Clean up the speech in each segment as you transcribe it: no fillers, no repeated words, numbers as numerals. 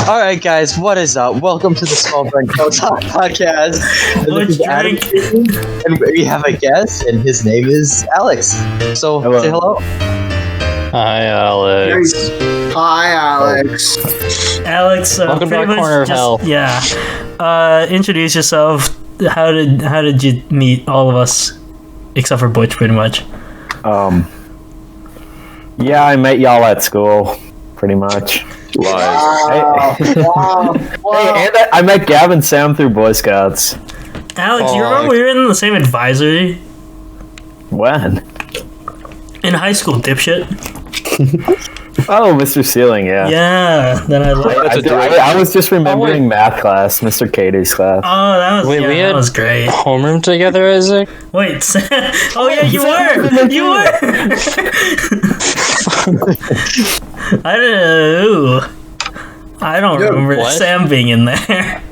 Alright guys, what is up? Welcome to the Small Burn Co Talk podcast. Let's drink. And we have a guest, and his name is Alex. So, hello. Say hello. Hi, Alex. Hi, Alex. Alex, Welcome to our corner of hell. Yeah. Introduce yourself. How did you meet all of us, except for Butch, pretty much? Yeah, I met y'all at school, pretty much. Wow. Wow. Hey, and I met Gavin Sam through Boy Scouts. Alex, you remember we were in the same advisory When? in high school, dipshit? Oh, Mr. Ceiling, yeah. Yeah. Then I like. I was just remembering math class, Mr. Katie's class. Oh, that was Wait, we that had was great. homeroom together, Isaac? Wait. Oh yeah, you were. You were. I don't remember what? Sam being in there.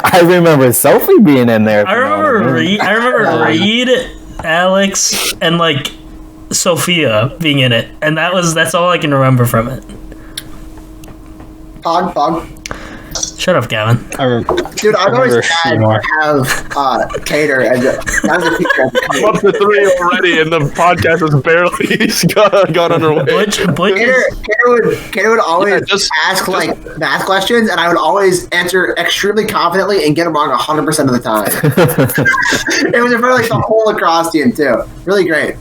I remember Sophie being in there. I remember Reed, Alex, and like Sophia being in it, and that's all I can remember from it. Pog. Shut up, Gavin. Dude, I've always had to have Cater as a teacher. I'm up to 3 already, and the podcast has barely got underway. Butch Cater would always ask like math questions, and I would always answer extremely confidently and get them wrong 100% of the time. It was in front of like the whole lacrosse team too. Really great.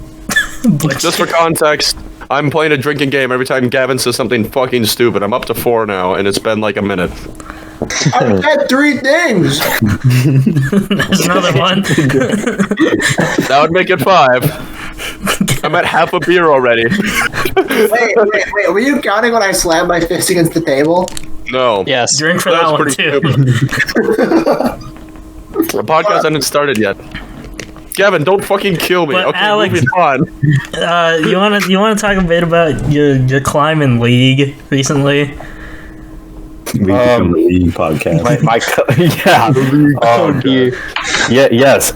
Just for context, I'm playing a drinking game every time Gavin says something fucking stupid. I'm up to 4 now, and it's been like a minute. I've had 3 things. There's another one. That would make it 5. I'm at half a beer already. Wait. Were you counting when I slammed my fist against the table? No. Yes. Drink for that one too. The podcast hasn't started yet. Gavin, don't fucking kill me. But okay, Alex, moving on. you wanna talk a bit about your climbing league recently? We become the league podcast. Yes.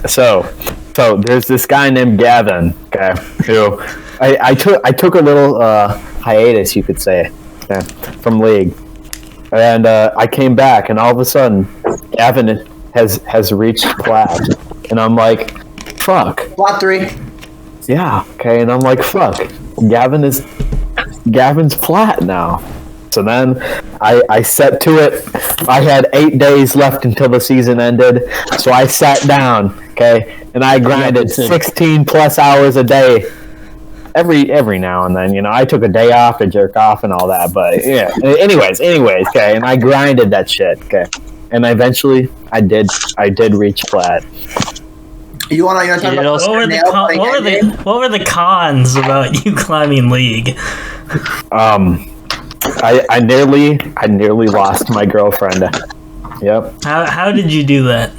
So there's this guy named Gavin. Okay, who I took a little hiatus, you could say, from league, and I came back, and all of a sudden, Gavin has reached plat, and I'm like, fuck. Lot 3. Yeah. Okay, and I'm like, fuck. Gavin's plat now. So then I set to it. I had 8 days left until the season ended. So I sat down, okay, and I grinded 16 plus hours a day. Every now and then, I took a day off to jerk off and all that, but yeah. Anyways, okay, and I grinded that shit, okay. And eventually I did reach plat. You want to talk about what were the cons about you climbing league? I nearly lost my girlfriend. Yep. How did you do that?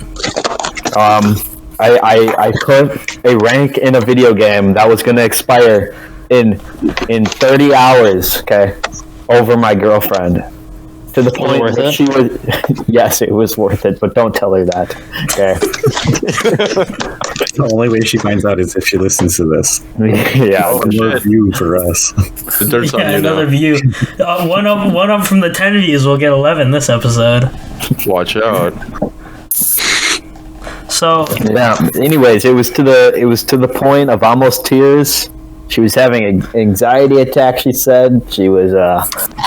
I put a rank in a video game that was gonna expire in 30 hours, okay, over my girlfriend. To the point where she was, yes, it was worth it, but don't tell her that, okay? The only way she finds out is if she listens to this. Yeah, another view for us. The dirt's on you another now. view. One up from the Tendies will get 11 this episode. Watch out. So yeah. Anyways, it was to the point of almost tears. She was having an anxiety attack, she said. She was,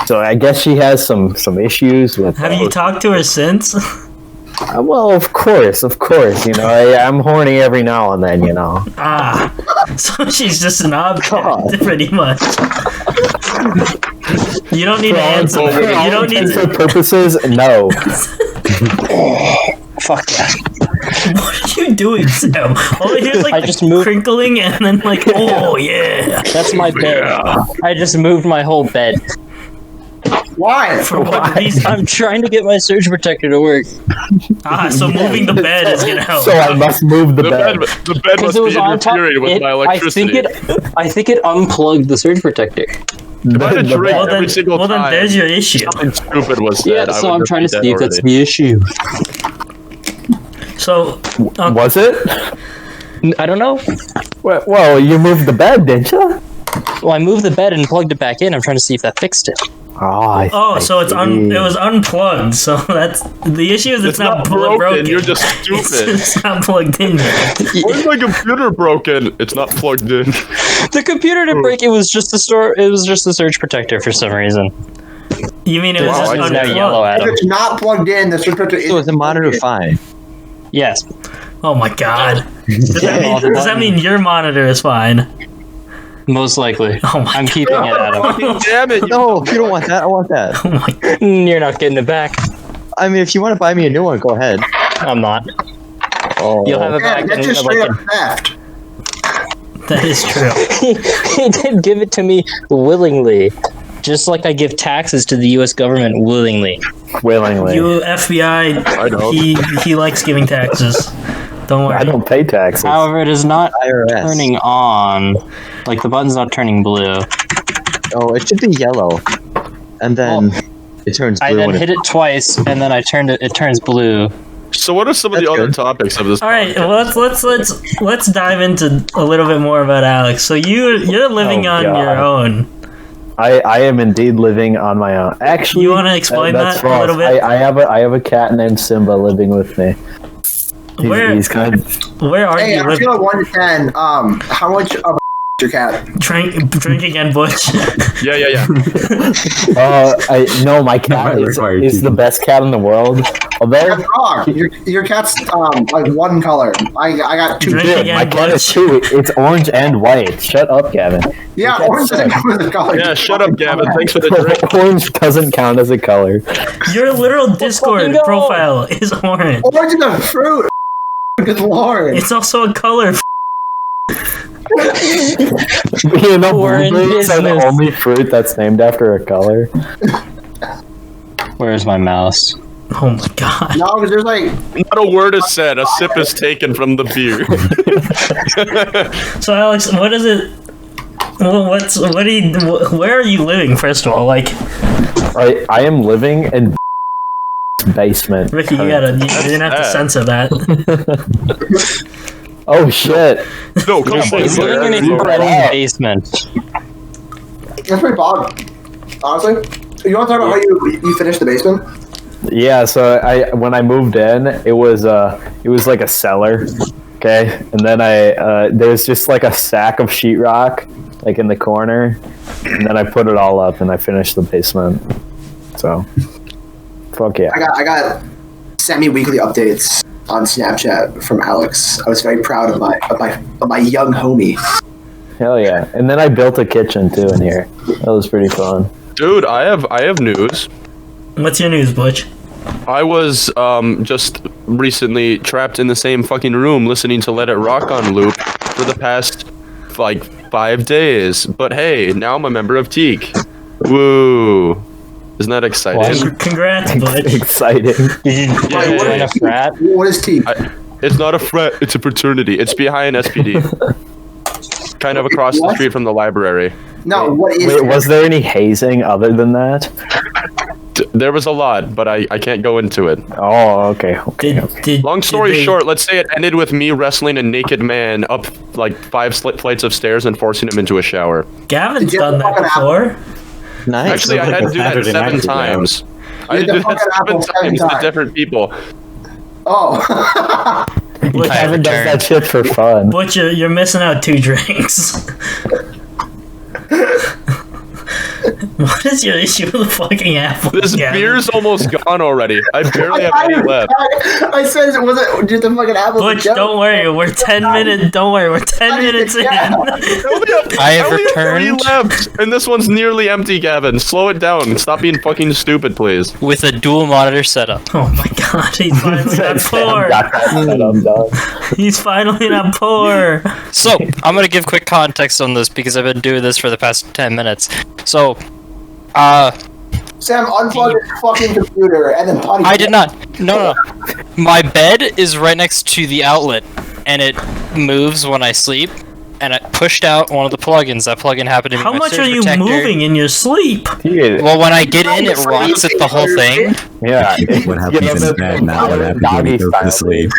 so I guess she has some issues with... Have you talked to her since? Well, of course. I'm horny every now and then, So she's just an object, pretty much. You don't need to answer that. You don't need to... For purposes, no. Fuck that. What are you doing, Sam? All I hear is like I just moved. crinkling and then like, oh yeah. That's my bed. I just moved my whole bed. Why? For what reason? I'm trying to get my surge protector to work. So moving the bed is gonna help. So I must move the bed. The bed must be interfering with my electricity. I think it unplugged the surge protector. If I had a drink every single time, then there's your issue. something stupid was said. Yeah, so I'm trying to see if that's the issue. So was it? I don't know. Well, you moved the bed, didn't you? Well, I moved the bed and plugged it back in. I'm trying to see if that fixed it. So it was unplugged. So that's the issue. Is it's not broken. You're just stupid. It's not plugged in yet. Where's my computer broken? It's not plugged in. The computer didn't break. It was just the It was just the surge protector for some reason. You mean it was just now unplugged? yellow at If him. it's not plugged in, the switch protector So is the monitor fine? Yes. Oh my god. Does that mean your monitor is fine? Most likely. Oh my I'm keeping it, Adam. Fucking damn it! No, you don't want that. I want that. Oh my god. You're not getting it back. I mean, if you want to buy me a new one, go ahead. I'm not. Oh, You'll have it Yeah, back. that's in just like straight up theft. That is true. He did give it to me willingly. Just like I give taxes to the U.S. government willingly. Willingly. You FBI, I know. he likes giving taxes. Don't worry. I don't pay taxes. However, it is not IRS. turning on. Like, the button's not turning blue. Oh, it should be yellow, and then it turns blue. I then when hit it twice, and then I turned it. It turns blue. So what are some of the That's other good. topics of this? All right, podcast? well, let's dive into a little bit more about Alex. So you're living Oh, on God. your own. I am indeed living on my own. Actually, You wanna explain that's that a little false. bit? I have a cat named Simba living with me. He's kind of, Where are Hey, you on a living? scale of 1 to 10, how much of a your cat? Drink again, Butch. Yeah. my cat is the best cat in the world. Although That's wrong. Your cat's like one color. I got two. Drink again, my cat is Butch. too. It's orange and white. Shut up, Gavin. Yeah, Your orange cat's doesn't come with a color. Yeah, shut up, Gavin. Thanks for the drink. Orange doesn't count as a color. Your literal Discord go. profile is orange. Orange is a fruit. Good lord. It's also a color. You know, We're in blueberries are the business. only fruit that's named after a color. Where's my mouse? Oh my god. No, because there's like Not a word is said. A sip is taken from the beer. So Alex, what is it? Where are you living? First of all, like I am living in basement. Ricky, you're gonna have to censor that. Oh shit! No, come on. He's boy. living in a Yeah. basement. that's pretty bog. Honestly, you want to talk about how you finished the basement? Yeah, so when I moved in, it was like a cellar, okay, and then there was just like a sack of sheetrock like in the corner, and then I put it all up and I finished the basement. So, fuck yeah. I got semi-weekly updates on Snapchat from Alex. I was very proud of my young homie. Hell yeah! And then I built a kitchen too in here. That was pretty fun. Dude, I have news. What's your news, Butch? I was just recently trapped in the same fucking room listening to Let It Rock on loop for the past like 5 days. But hey, now I'm a member of Teak. Woo! Isn't that exciting? Congrats, Butch. Exciting. Did you join a frat? What is T? It's not a frat, it's a fraternity. It's behind SPD. Kind of across the street from the library. No, what is? Wait, was there any hazing other than that? There was a lot, but I can't go into it. Oh, okay. Long story short, let's say it ended with me wrestling a naked man up like 5 flights of stairs and forcing him into a shower. Gavin's Did you done that fucking before. nice. Actually, I had to do that 7 times. I did did the that fucking 7 apple 7 times to times. different people. Oh. Butch, Gavin does that shit for fun. Butch, you're missing out 2 drinks. What is your issue with the fucking apple? This Gavin? beer's almost gone already. I barely have any left. I said, was it just the fucking apple? Butch, don't worry, we're 10 minutes. Don't worry, we're 10 minutes in. I have returned 3 left, and this one's nearly empty, Gavin. Slow it down. Stop being fucking stupid, please. with a dual monitor setup. Oh my god, he's finally not poor. Got that set up, dog. He's finally not poor. So, I'm gonna give quick context on this because I've been doing this for the past 10 minutes. So, Sam, unplug your fucking computer and then potty. I did not. No. My bed is right next to the outlet, and it moves when I sleep. And I pushed out one of the plugins. That plugin happened to be How my much surge are you protector. moving in your sleep? Yeah. Well, when I get in, it rocks it the whole thing. Yeah. What happens in bed, not what happens when you go to sleep.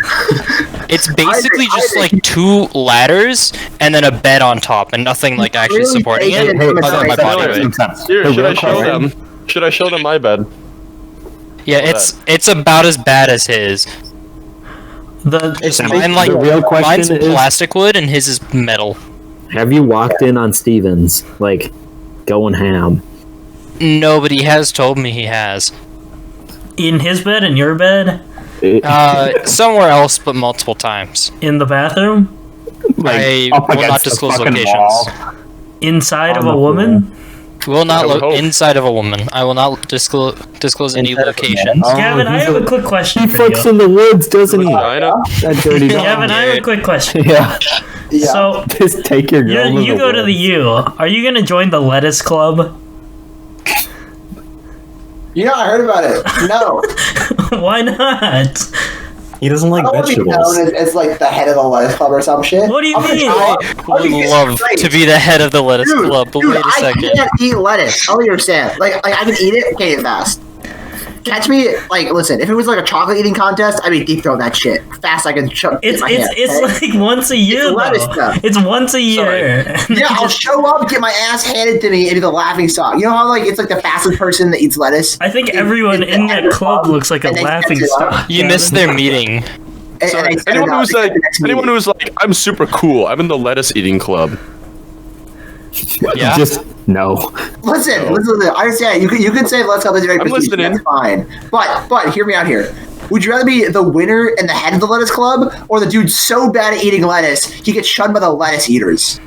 It's basically just like 2 ladders and then a bed on top, and nothing like actually supporting it. Hey, other than my body weight. Here, should I show them? Should I show them my bed? Yeah, it's about as bad as his. Mine like the real question mine's is, plastic wood and his is metal. have you walked in on Stevens like going ham? Nobody has told me he has. In his bed, in your bed, Somewhere else, but multiple times. in the bathroom, I up will not against the disclose fucking locations. wall. inside On of the a woman. Will not I would hope. inside of a woman. I will not disclose any Inside of a man. locations. Oh, Gavin, I he's have a quick question He for you. fucks in the woods, doesn't he? Vagina? That dirty dog. Gavin, I have a quick question. Yeah. Yeah. So Just take your girl to you the go to the woods. U. Are you gonna join the lettuce club? I heard about it. No. Why not? He doesn't like I don't want to be vegetables. known as like the head of the lettuce club or some shit. What do you I'm gonna mean? show up. I would love to be the head of the lettuce Dude, club, but dude, wait a I second. can't eat lettuce. I don't understand. Like I can eat it, can't eat it fast. Catch me, like, listen, if it was like a chocolate eating contest, I'd be deep throw that shit. Fast I can It's my hand, it's okay? like once a year lettuce though. stuff. It's once a year. Yeah, I'll show up, get my ass handed to me, and be the laughing stock. You know how like it's like the fastest person that eats lettuce? I think everyone It's in the that head club club, looks like a and they laughing catch it up. stock. You missed their meeting. And Sorry, I set it anyone up, who's they like, get the next anyone meeting. who's like, I'm super cool. I'm in the lettuce eating club. Yeah. Just no. Listen. I understand. You can say let's go. This is very I'm prestigious, listening. That's fine. But hear me out here. Would you rather be the winner and the head of the lettuce club, or the dude so bad at eating lettuce he gets shunned by the lettuce eaters?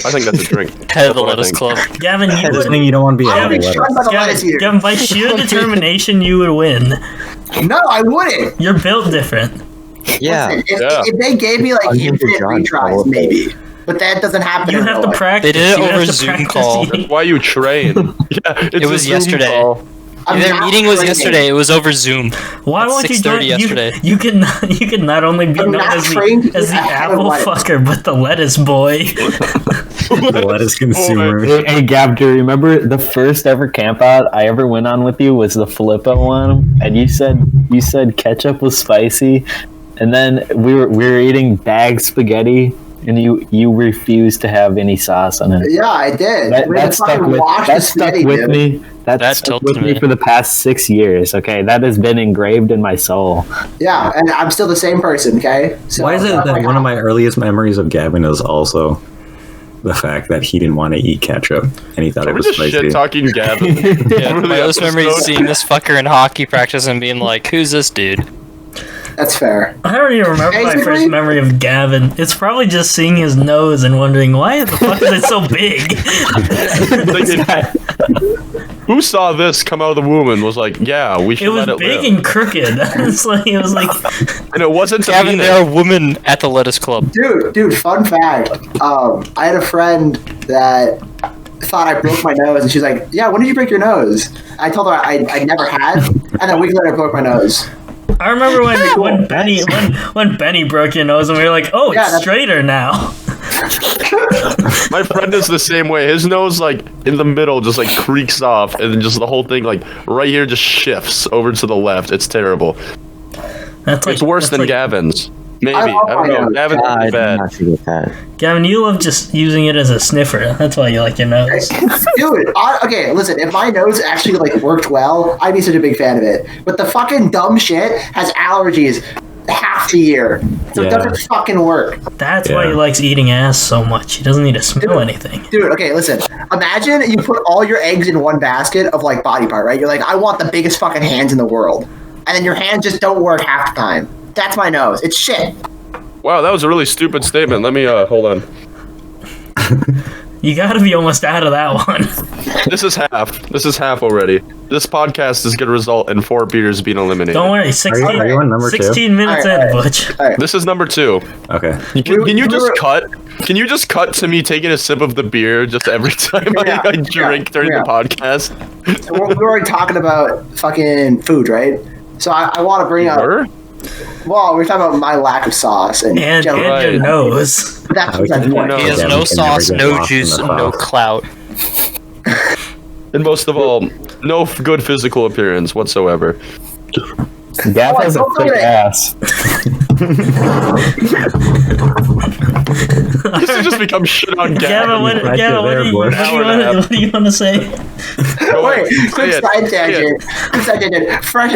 I think that's a drink. Head of the That's what I lettuce think. club. Gavin, you Doesn't would, mean you don't want to be I ahead would of be lettuce. shunned by the lettuce eaters. Gavin, by sheer determination, you would win. No, I wouldn't. You're built different. Yeah. Listen, Yeah. if they gave me like Unhindered infinite John, retries, follow. maybe. But that doesn't happen. You in have real to life. practice. They did it You have over to Zoom practice call. eating. That's why you train. Yeah, it's It a was Zoom yesterday. call. I'm Their not meeting was training. yesterday. It was over Zoom. Why At won't you 6:30 join? yesterday. You can not only be I'm known not as trained the, as the ahead of apple lettuce. fucker, but the lettuce boy. The lettuce consumer. Hey, Gab, do you remember the first ever camp out I ever went on with you was the Filippo one, and you said ketchup was spicy, and then we were eating bagged spaghetti, and you refused to have any sauce on it. Yeah, I did. That, We had that to stuck fucking with wash the that stuck spaghetti, with dude. me. That Stuck tilted with me me. for the past 6 years. Okay, that has been engraved in my soul. Yeah, and I'm still the same person. Okay. So, Why is it that one of my earliest memories of Gavin is also the fact that he didn't want to eat ketchup and he thought Are it we was just spicy? shit talking Gavin? Yeah, Over the my most memory is episode? seeing this fucker in hockey practice and being like, "Who's this dude?" That's fair. I don't even remember my Basically- first memory of Gavin. It's probably just seeing his nose and wondering why the fuck is it so big. Who saw this come out of the womb and was like, yeah, we should It was let it big live? and crooked. It was like And it wasn't a Gavin, penis. there are women at the lettuce club. Dude, fun fact. I had a friend that thought I broke my nose, and she's like, "Yeah, when did you break your nose?" I told her I never had, and then a week later I broke my nose. I remember when Benny broke your nose and we were like, oh, Yeah, it's that's- straighter now. My friend is the same way. His nose, like, in the middle just, like, creaks off, and then just the whole thing, like, right here just shifts over to the left. It's terrible. That's like, It's worse that's than like, Gavin's. Maybe. I I, love don't my know. nose. Gavin's I pretty did bad. not forget that. Gavin, you love just using it as a sniffer. That's why you like your nose. Dude, okay, listen. If my nose actually like worked well, I'd be such a big fan of it. But the fucking dumb shit has allergies half the year, so it Yeah. doesn't fucking work. That's why Yeah. he likes eating ass so much. He doesn't need to smell anything. Dude, okay, listen. Imagine you put all your eggs in one basket of like body part, right? You're like, I want the biggest fucking hands in the world, and then your hands just don't work half the time. That's my nose. It's shit. Wow, that was a really stupid statement. Let me, hold on. You gotta be almost out of that one. This is half. This is half already. This podcast is going to result in 4 beers being eliminated. Don't worry, 16, Are you on number 16 minutes All right, in, all right. Butch. This is number 2. Okay. Can you just cut? Can you just cut to me taking a sip of the beer just every time Yeah, I drink during yeah. the podcast? So we're already talking about fucking food, right? So I want to bring up. Were? Well, we're talking about my lack of sauce and, And jelly. Right. your nose. That's How what can I'm you doing. know? He has Gavin no can never sauce, get no lost in juice, the no sauce. clout. And most of all, no good physical appearance whatsoever. Gav Oh, has a don't thick do it. ass. This has just become shit on Gavin, Gavin. what do you want to say? Wait, quick side tangent.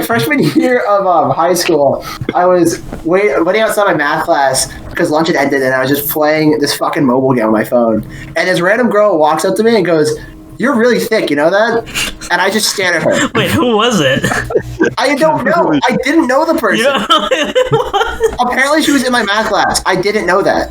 Freshman year of high school, I was waiting outside my math class because lunch had ended, and I was just playing this fucking mobile game on my phone. And this random girl walks up to me and goes, "You're really thick, you know that?" And I just stared at her. Wait, who was it? I don't know. I didn't know the person. Apparently, she was in my math class. I didn't know that.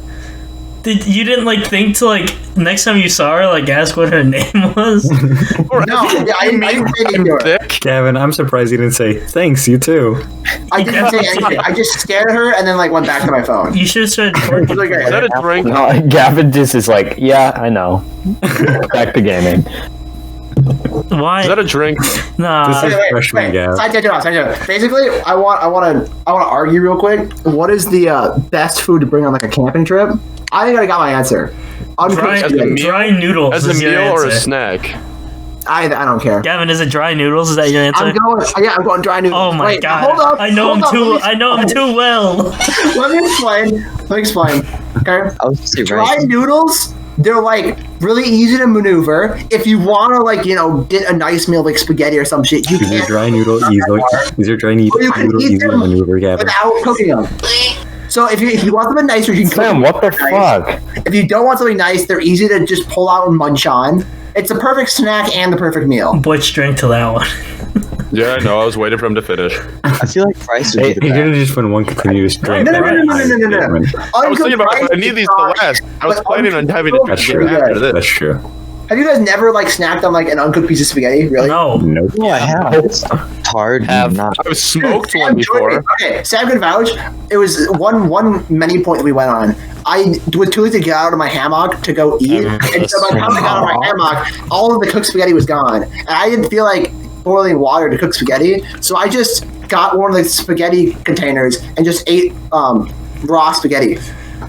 You didn't like think to like next time you saw her like ask what her name was? No, I didn't say anything to her. Gavin, I'm surprised you didn't say thanks. You too. I didn't say anything. I just stared at her and then like went back to my phone. You should have started. Is that a drink? No, Gavin just is like, yeah, I know. Back to gaming. Why? Is that a drink? Nah. This is freshman Gav. Side tangent. Basically, I want to argue real quick. What is the best food to bring on like a camping trip? I think I got my answer. Dry noodles. As a is your meal or a answer. snack? I don't care. Gavin, is it dry noodles? Is that your answer? I'm going dry noodles. Oh my Wait, god! Hold up. I know him too. I know him too well. Let me explain. Okay. I was just say Dry right. noodles. They're like really easy to maneuver. If you want to like get a nice meal like spaghetti or some shit, you Is your can dry noodle easy? Is your dry noodle Or you can eat easy to them maneuver, Gavin? without cooking them. So if you want them nicer, you can cook Sam, them what the nice. fuck? If you don't want something nice, they're easy to just pull out and munch on. It's a perfect snack and the perfect meal. Butch drank to that one. Yeah, I know. I was waiting for him to finish. I feel like rice would be Hey, the you're best. gonna just win one continuous drink. No. I was thinking about it, but I need these to last. I was planning on having That's it true. after this. That's true. Have you guys never like snacked on like an uncooked piece of spaghetti? Really? No. Nope. Oh, I have. It's hard. Have. Not. I've smoked Sam one before. joined me. Okay, Sam can vouch. It was one many point that we went on. I was too late to get out of my hammock to go eat, remember and so by the time I got out of my hammock, all of the cooked spaghetti was gone, and I didn't feel like boiling water to cook spaghetti, so I just got one of the spaghetti containers and just ate raw spaghetti.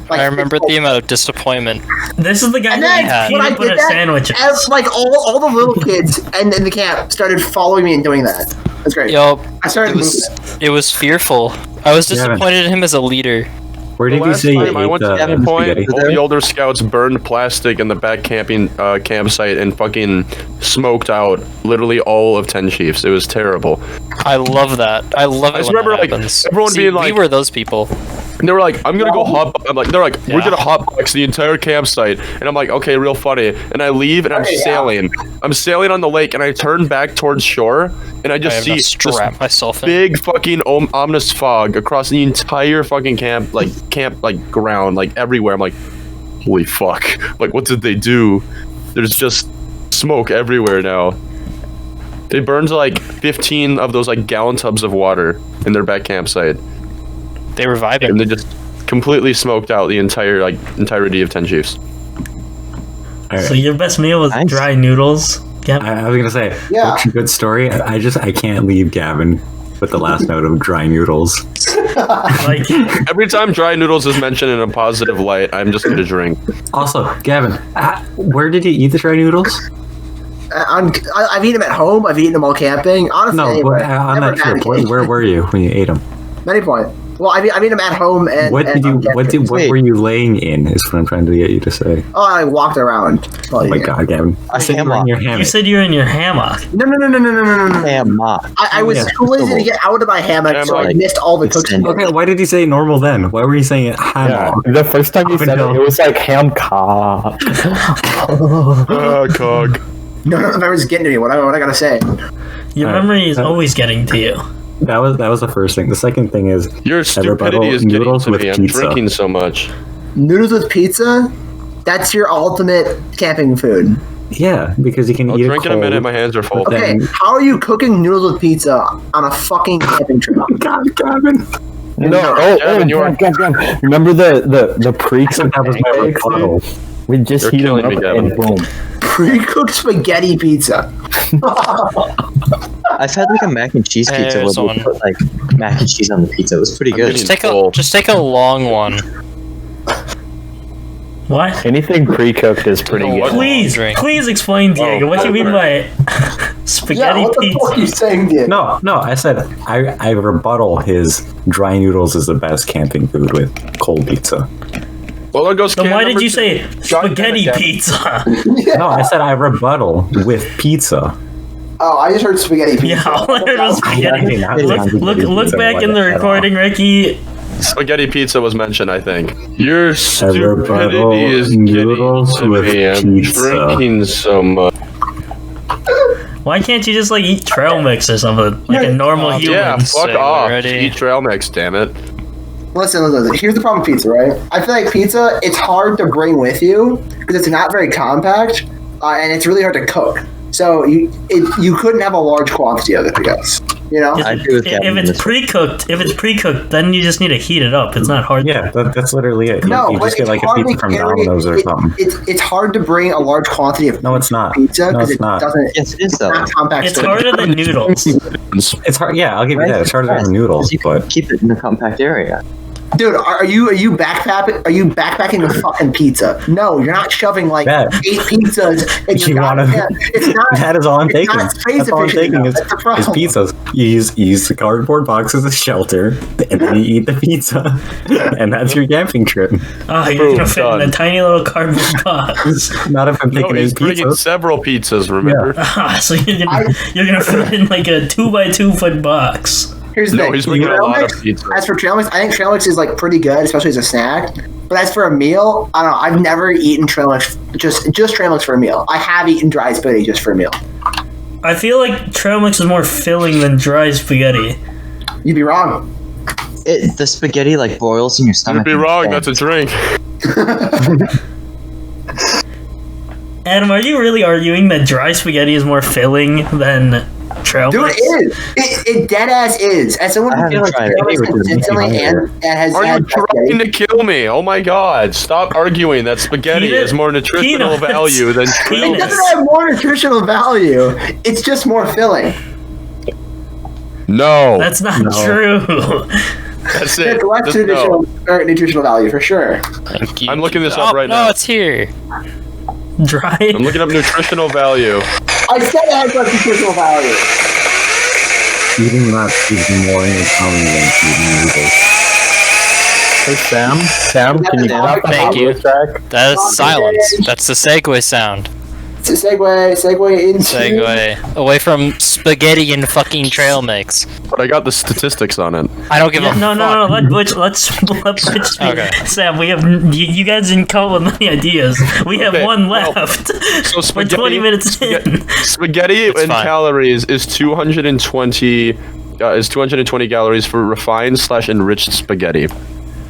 Like, I remember the amount of disappointment. This is the guy And that then eats when I peanut did butter that, sandwiches. like all the little kids and in the camp started following me and doing that. That's great. Yo, I started it was fearful. I was Gavin. disappointed in him as a leader. Where The did you last say you time I ate went to the that point, spaghetti? all the older scouts burned plastic in the back campsite and fucking smoked out literally all of 10 Chiefs. It was terrible. I love that. I love I it just when remember, that like, happens. everyone See, being like- we were those people. And they were like, I'm gonna go I'm like, they're like, we're Yeah. gonna hotbox the entire campsite. And I'm like, okay, real funny. And I leave and I'm Okay, yeah. sailing. I'm sailing on the lake and I turn back towards shore and I I just have see to this strap myself in. big fucking ominous fog across the entire fucking camp ground, like everywhere. I'm like, holy fuck. Like, what did they do? There's just smoke everywhere now. They burned like 15 of those like gallon tubs of water in their back campsite. They were vibing. And they just completely smoked out the entirety of 10 Chiefs. All So right. your best meal was Nice. dry noodles. Yeah. I was gonna say, Yeah. that's a good story. I can't leave Gavin with the last note of dry noodles. Like Every time dry noodles is mentioned in a positive light, I'm just gonna drink. Also, Gavin, where did you eat the dry noodles? I've eaten them at home. I've eaten them while camping. Honestly, No, anywhere. on Never that trip, bad. where were you when you ate them? Many point. Well, I've eaten them at home and. What and did you? on camping. What were you laying in? Is what I'm trying to get you to say. Oh, I walked around. Oh my god, Gavin! A You said you were in your you hammock. said you were in your hammock. No. Hammock. I was Yeah. too lazy to get out of my hammock, so I Hammock. missed all the cooked Extended. spaghetti. Okay, why did you say normal then? Why were you saying it Yeah, hammock? the first time you Up said it, until- it was like ham cock. Cog. No, I was getting to me. What I gotta say? Your Alright. memory is always getting to you. That was the first thing. The second thing is Your stupidity is getting noodles to with me. I'm pizza. drinking so much. Noodles with pizza. That's your ultimate camping food. yeah, because you can I'll eat drink it in a minute. cold. My hands are full. Okay, Then- how are you cooking noodles with pizza on a fucking camping trip? God, Gavin. No, Gavin, you are- God. Remember the pre-cooked That was my pancakes, dude? rebuttal. We just You're heat them killing up me, Gavin. and boom. Pre-cooked spaghetti pizza. I've had like a mac and cheese pizza where There's they one. put like mac and cheese on the pizza. It was pretty good. getting Just take full. a long one. What? Anything pre-cooked is pretty No, good. what? Please, Drink. please explain, Diego. What do you mean by spaghetti Yeah, what the fuck are you pizza? saying, dude? No, I said I rebuttal his dry noodles is the best camping food with cold pizza. Well, there goes Then can why did number you two. say God damn it, spaghetti Gavin. pizza? No, I said I rebuttal with pizza. Oh, I just heard spaghetti pizza. Yeah, all I heard was spaghetti. I did not Look back in the at all. recording, Ricky. Spaghetti pizza was mentioned, I think. Your rebuttal stupidity is getting noodles to with me. I'm pizza. drinking so much. Why can't you just like eat trail mix or something like a normal Oh, human? Yeah, fuck Say off. already. Eat trail mix, damn it. Listen. Here's the problem with pizza, right? I feel like pizza, it's hard to bring with you because it's not very compact, and it's really hard to cook. So you couldn't have a large quantity of it, I guess. You know? I agree with Gavin on If this it's pre-cooked, then you just need to heat it up. It's not hard. Yeah, that's literally it. No, You but just get it's like a hard pizza to from carry- Domino's or something. It's hard to bring a large quantity of No, it's not. pizza No, because it's it not. doesn't. Yes, it is It's though. not compact. It's food. harder than noodles. It's hard. Yeah, I'll give you that. It's harder than noodles, You can but keep it in a compact area. Dude, are you backpacking? Are you backpacking with fucking pizza? No, you're not shoving like That- 8 pizzas. And You wanna- It's not. that is all I'm it's taking. not space That's all I'm efficient taking enough. is That's the problem. pizzas. You use the cardboard box as a shelter, and then you eat the pizza, and that's your camping trip. Oh, you're Boom, gonna fit in a done. tiny little cardboard box. Not if I'm No, taking he's eight bringing pizzas. several pizzas, remember? Ah, so you're gonna fit in like a 2x2 foot box. Here's the No, thing. he's bringing a Trail lot of mix- pizza. As for trail mix, I think trail mix is like pretty good, especially as a snack. But as for a meal, I don't know. I've never eaten trail mix just trail mix for a meal. I have eaten dry spaghetti just for a meal. I feel like trail mix is more filling than dry spaghetti. You'd be wrong. The spaghetti like boils in your stomach. You'd be wrong, and that's a drink. Adam, are you really arguing that dry spaghetti is more filling than trail Dude, mix? it is. It dead ass is. As someone I who haven't feels like tried it. trail mix Maybe we're consistently making and has Are you had trying to kill me? Oh my god, stop arguing that spaghetti Peanut- is more nutritional peanuts. value than It trail Peanuts. mix. doesn't have more nutritional value. It's just more filling. No. That's not No. true. That's it. It's less Just no. nutritional value for sure. Thank you. I'm looking this up right no, now. it's here. Dry. I'm looking up nutritional value. I said it has less nutritional value. Eating that is more in your tummy than eating noodles. Hey Sam, can you Thank get off the you. Hot Wheels track? That is silence. That's the segue sound. It's a segue into. Segue away from spaghetti and fucking trail mix. But I got the statistics on it. I don't give Yeah, a no, fuck. let's split Butch speak. Okay. Sam, we have you guys didn't come up with many ideas. We have Okay, one well, left. So We're spaghetti, 20 minutes spaghetti, in. spaghetti It's in fine. calories is 220 calories for refined / enriched spaghetti.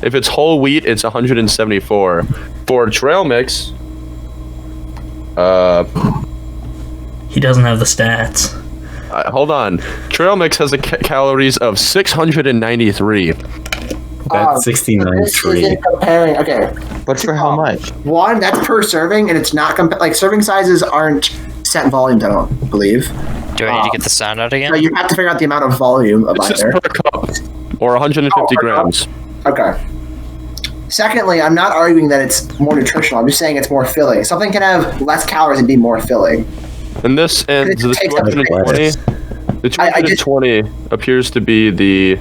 If it's whole wheat, it's 174. For trail mix, He doesn't have the stats. hold on. Trail mix has calories of 693. That's 69.3. This isn't comparing. Okay, But for how much? one that's per serving, and it's not like serving sizes aren't set volumes. I don't believe. Do I need to get the sound out So again? you have to figure out the amount of volume of It's just either. per cup, or 150 per cup? grams. Okay. Secondly, I'm not arguing that it's more nutritional. I'm just saying it's more filling. Something can have less calories and be more filling. And this and It the takes up 220, the I just- 220 appears to be the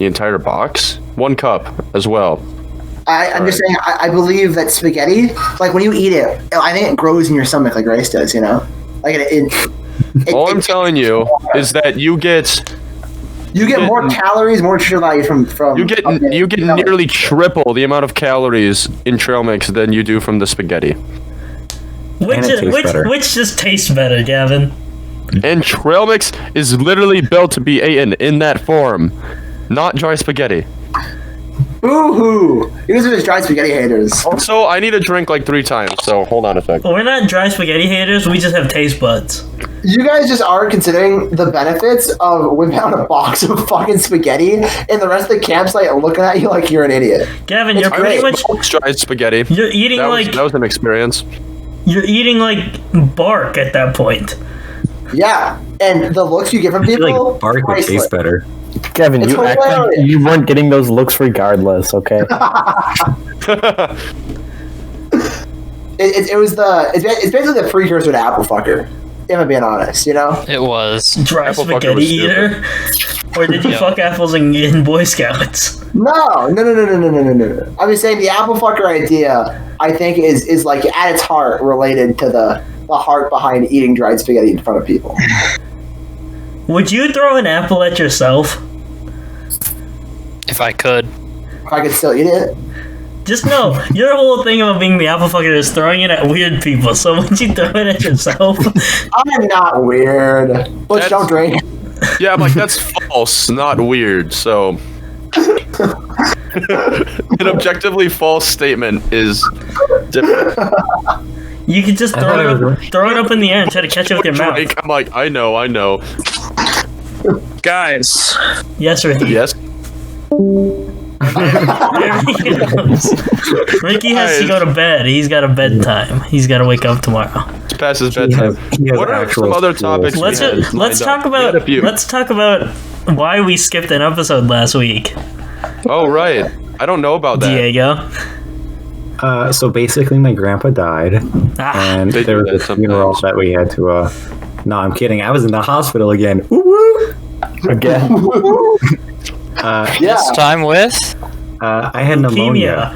entire box. 1 cup as well. I'm just saying, I believe that spaghetti, like when you eat it, I think it grows in your stomach like rice does, you know? Like All I'm telling you is that you get more calories, more nutritional value from you get nearly triple the amount of calories in trail mix than you do from the spaghetti. Which it tastes better. which just tastes better, Gavin? And trail mix is literally built to be eaten in that form, not dry spaghetti. Boo-hoo! You guys are just dry spaghetti haters. Also, I need a drink like 3 times, so hold on a sec. Well, we're not dry spaghetti haters. We just have taste buds. You guys just aren't considering the benefits of whipping out a box of fucking spaghetti and the rest of the campsite looking at you like you're an idiot. Gavin, It's you're pretty great. much Dry spaghetti. you're eating That like was an experience. you're eating like bark at that point. Yeah, and the looks you get from I feel people, like bark would priceless. taste better. Kevin, It's you act like hilarious. you weren't getting those looks regardless, okay? It was it's basically the precursor to Apple Fucker. If I'm being honest, you know. It was. Dry Apple fucker spaghetti was eater. Or did you fuck apples in Boy Scouts? No. I'm just saying the Apple Fucker idea, I think, is like at its heart related to the heart behind eating dried spaghetti in front of people. Would you throw an apple at yourself? If I could. If I could still eat it. Just know, your whole thing about being the apple fucker is throwing it at weird people. So would you throw it at yourself? I'm not weird. Butch, don't drink. Yeah, I'm like, that's false, not weird. So, an objectively false statement is different. You could just throw it up in the air and try to catch it with your mouth. I'm like, I know. Guys. Yes, Ricky. Yes. Ricky has to go to bed. He's got a bedtime. He's got to wake up tomorrow. It's past his bedtime. What are some other topics? Let's talk about why we skipped an episode last week. Oh right, I don't know about that. Diego. So basically, my grandpa died, and They there do was that a funeral sometimes. that we had to. No, I'm kidding. I was in the hospital again. Woo-woo! Again. This time with? I had pneumonia,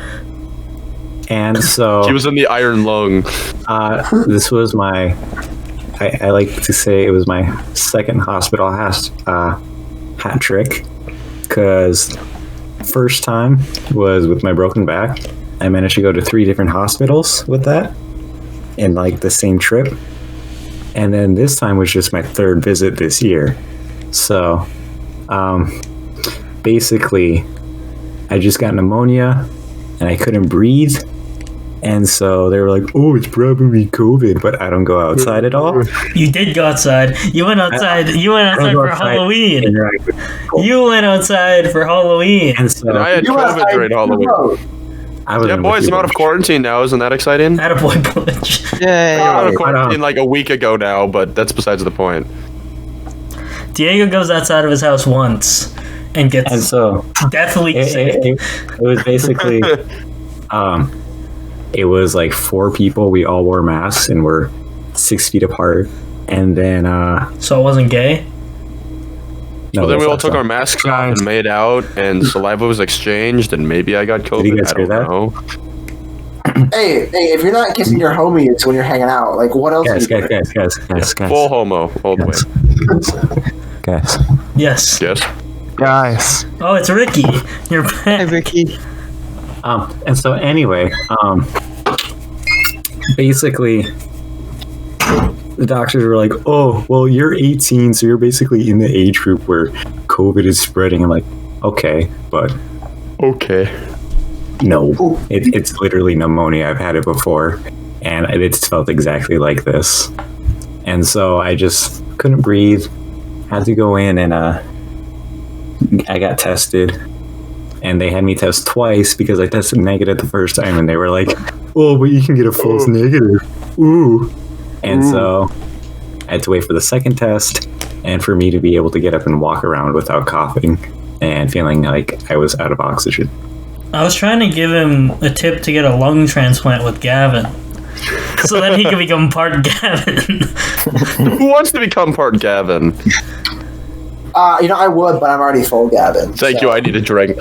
and so He was in the iron lung. this was my. I like to say it was my second hospital hat trick, because first time was with my broken back. I managed to go to 3 different hospitals with that in like the same trip, and then this time was just my 3rd visit this year. So, basically, I just got pneumonia and I couldn't breathe. And so they were like, oh, it's probably COVID, but I don't go outside at all. You did go outside. You went outside. You went outside for Halloween. You went outside for Halloween. And so And I had COVID during Halloween. I was Yeah, boys, I'm out of quarantine now. Isn't that exciting? Attaboy, Butch. Yay! I'm out of quarantine like a week ago now, but that's besides the point. Diego goes outside of his house once and gets And so deathly sick. it was basically, it was like 4 people. We all wore masks and we're 6 feet apart. And then, So it wasn't gay? no, Well, then we that's all not took so. our masks off and made out, and saliva was exchanged, and maybe I got COVID. you guys I hear don't that? know. Hey, if you're not kissing your homies when you're hanging out, like what else? Guys, are you doing? guys. Full homo, all the way. Guys. Yes. Yes. Guys. Oh, it's Ricky. You're Hey, back. Ricky. And so anyway, basically, the doctors were like, "Oh, well, you're 18, so you're basically in the age group where COVID is spreading." I'm like, "Okay, but Okay. no, it's literally pneumonia. I've had it before, and it's felt exactly like this." And so I just couldn't breathe. Had to go in, and I got tested. And they had me test twice because I tested negative the first time, and they were like, "Oh, but you can get a false negative." Ooh. And so I had to wait for the second test and for me to be able to get up and walk around without coughing and feeling like I was out of oxygen. I was trying to give him a tip to get a lung transplant with Gavin. So then he could become part Gavin. Who wants to become part Gavin? I would, but I'm already full, Gavin. Thank you. I need a drink.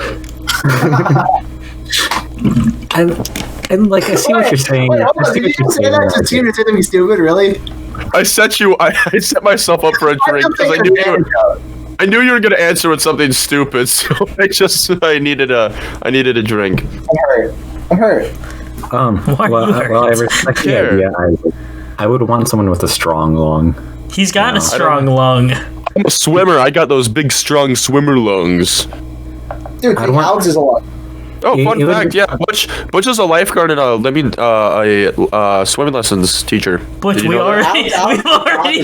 And like, I see what you're saying. Wait, hold I on, see did what you you're say saying. that to team to say to be stupid? Really? I set myself up for a drink because I knew you were gonna answer with something stupid. So I needed a drink. I'm hurt. Why Well, are you I hurt? respect the Care. idea. I would want someone with a strong lung. He's got a No, I strong lung. I'm a swimmer. I got those big, strong swimmer lungs. Dude, I don't want- Alex is a lot. Oh, It- fun it was- fact! Yeah, Butch is a lifeguard and a swimming lessons teacher. Butch, Did you we know that? already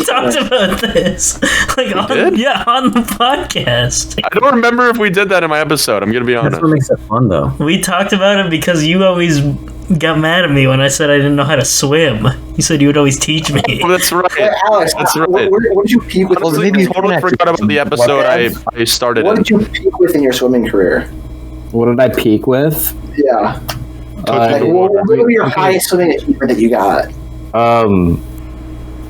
talked about this. Like did? on the podcast. I don't remember if we did that in my episode. I'm gonna be That's honest. what makes it fun, though. We talked about it because you always got mad at me when I said I didn't know how to swim. You said you would always teach me. Oh, that's right. Hey, Alex, That's what right. did you peak with? Honestly, maybe I you totally couldn't forgot about the episode I started What in. did you peak with in your swimming career? What did I peak with? Yeah. Like, what would be your highest swimming achievement that you got?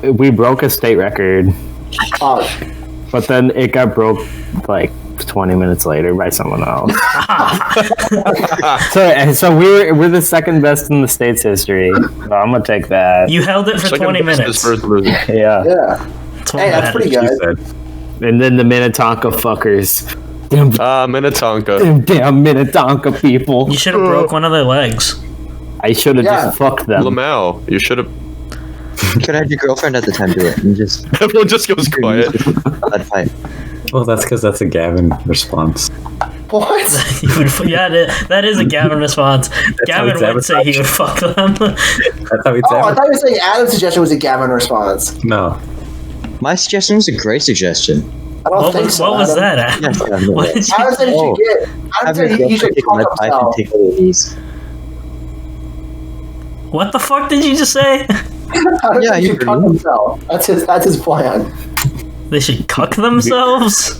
We broke a state record, Oh, but then it got broke like 20 minutes later by someone else. So we're the second best in the state's history. So I'm gonna take that. You held it for Second 20 best minutes. is first loser. Yeah. yeah. Hey, that's pretty She good. said. And then the Minnetonka fuckers. Minnetonka. Damn Minnetonka people. You should have broke one of their legs. I should have Yeah. just fucked them. Lamau, you should have. You could have your girlfriend at the time do it and just Everyone just goes quiet. that fight. Well, that's because that's a Gavin response. What? Yeah, that is a Gavin response. Gavin how would say he would fuck them. That's how it's Oh, I thought you were saying Adam's suggestion was a Gavin response. No. My suggestion was a great suggestion. I don't What think was, so. what was Adam. that, Adam? Yes, Adam, What yes. did you Adam said he Oh. should get. Adam Have said your he should girlfriend take fuck lead pipe and himself. take all of these. What the fuck did you just say? Adam Yeah, said he you should cuck himself. That's his plan. They should cuck themselves?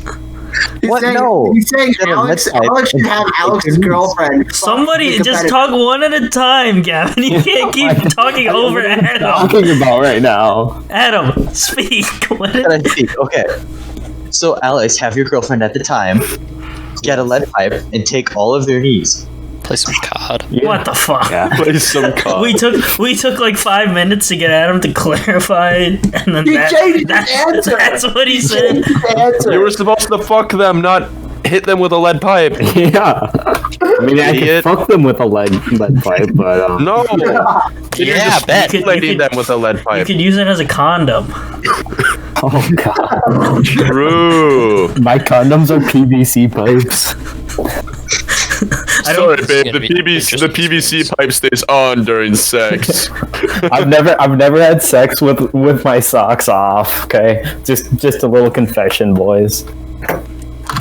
He's What? saying, No. He's saying Get a Alex med pipe should and have take Alex's your girlfriend. fuck Somebody the just competitive- talk one at a time, Gavin. You can't keep talking over What are you Adam. talking about right now? Adam, speak. What Can I speak? Okay. So, Alex, have your girlfriend at the time get a lead pipe and take all of their knees. Play some COD. What the fuck? Yeah. Play some COD. We took like 5 minutes to get Adam to clarify, and then He changed his answer. that's what he said. Answer. You were supposed to fuck them, not hit them with a lead pipe. Yeah. I mean, I could Idiot. fuck them with a lead pipe, but No. Yeah, I bet. Stimulating them with a lead You pipe. could use it as a condom. oh god, True. my condoms are PVC pipes. I Sorry, don't. babe. gonna The be PVC pipe stays on during sex. I've never had sex with my socks off. Okay, just a little confession, boys.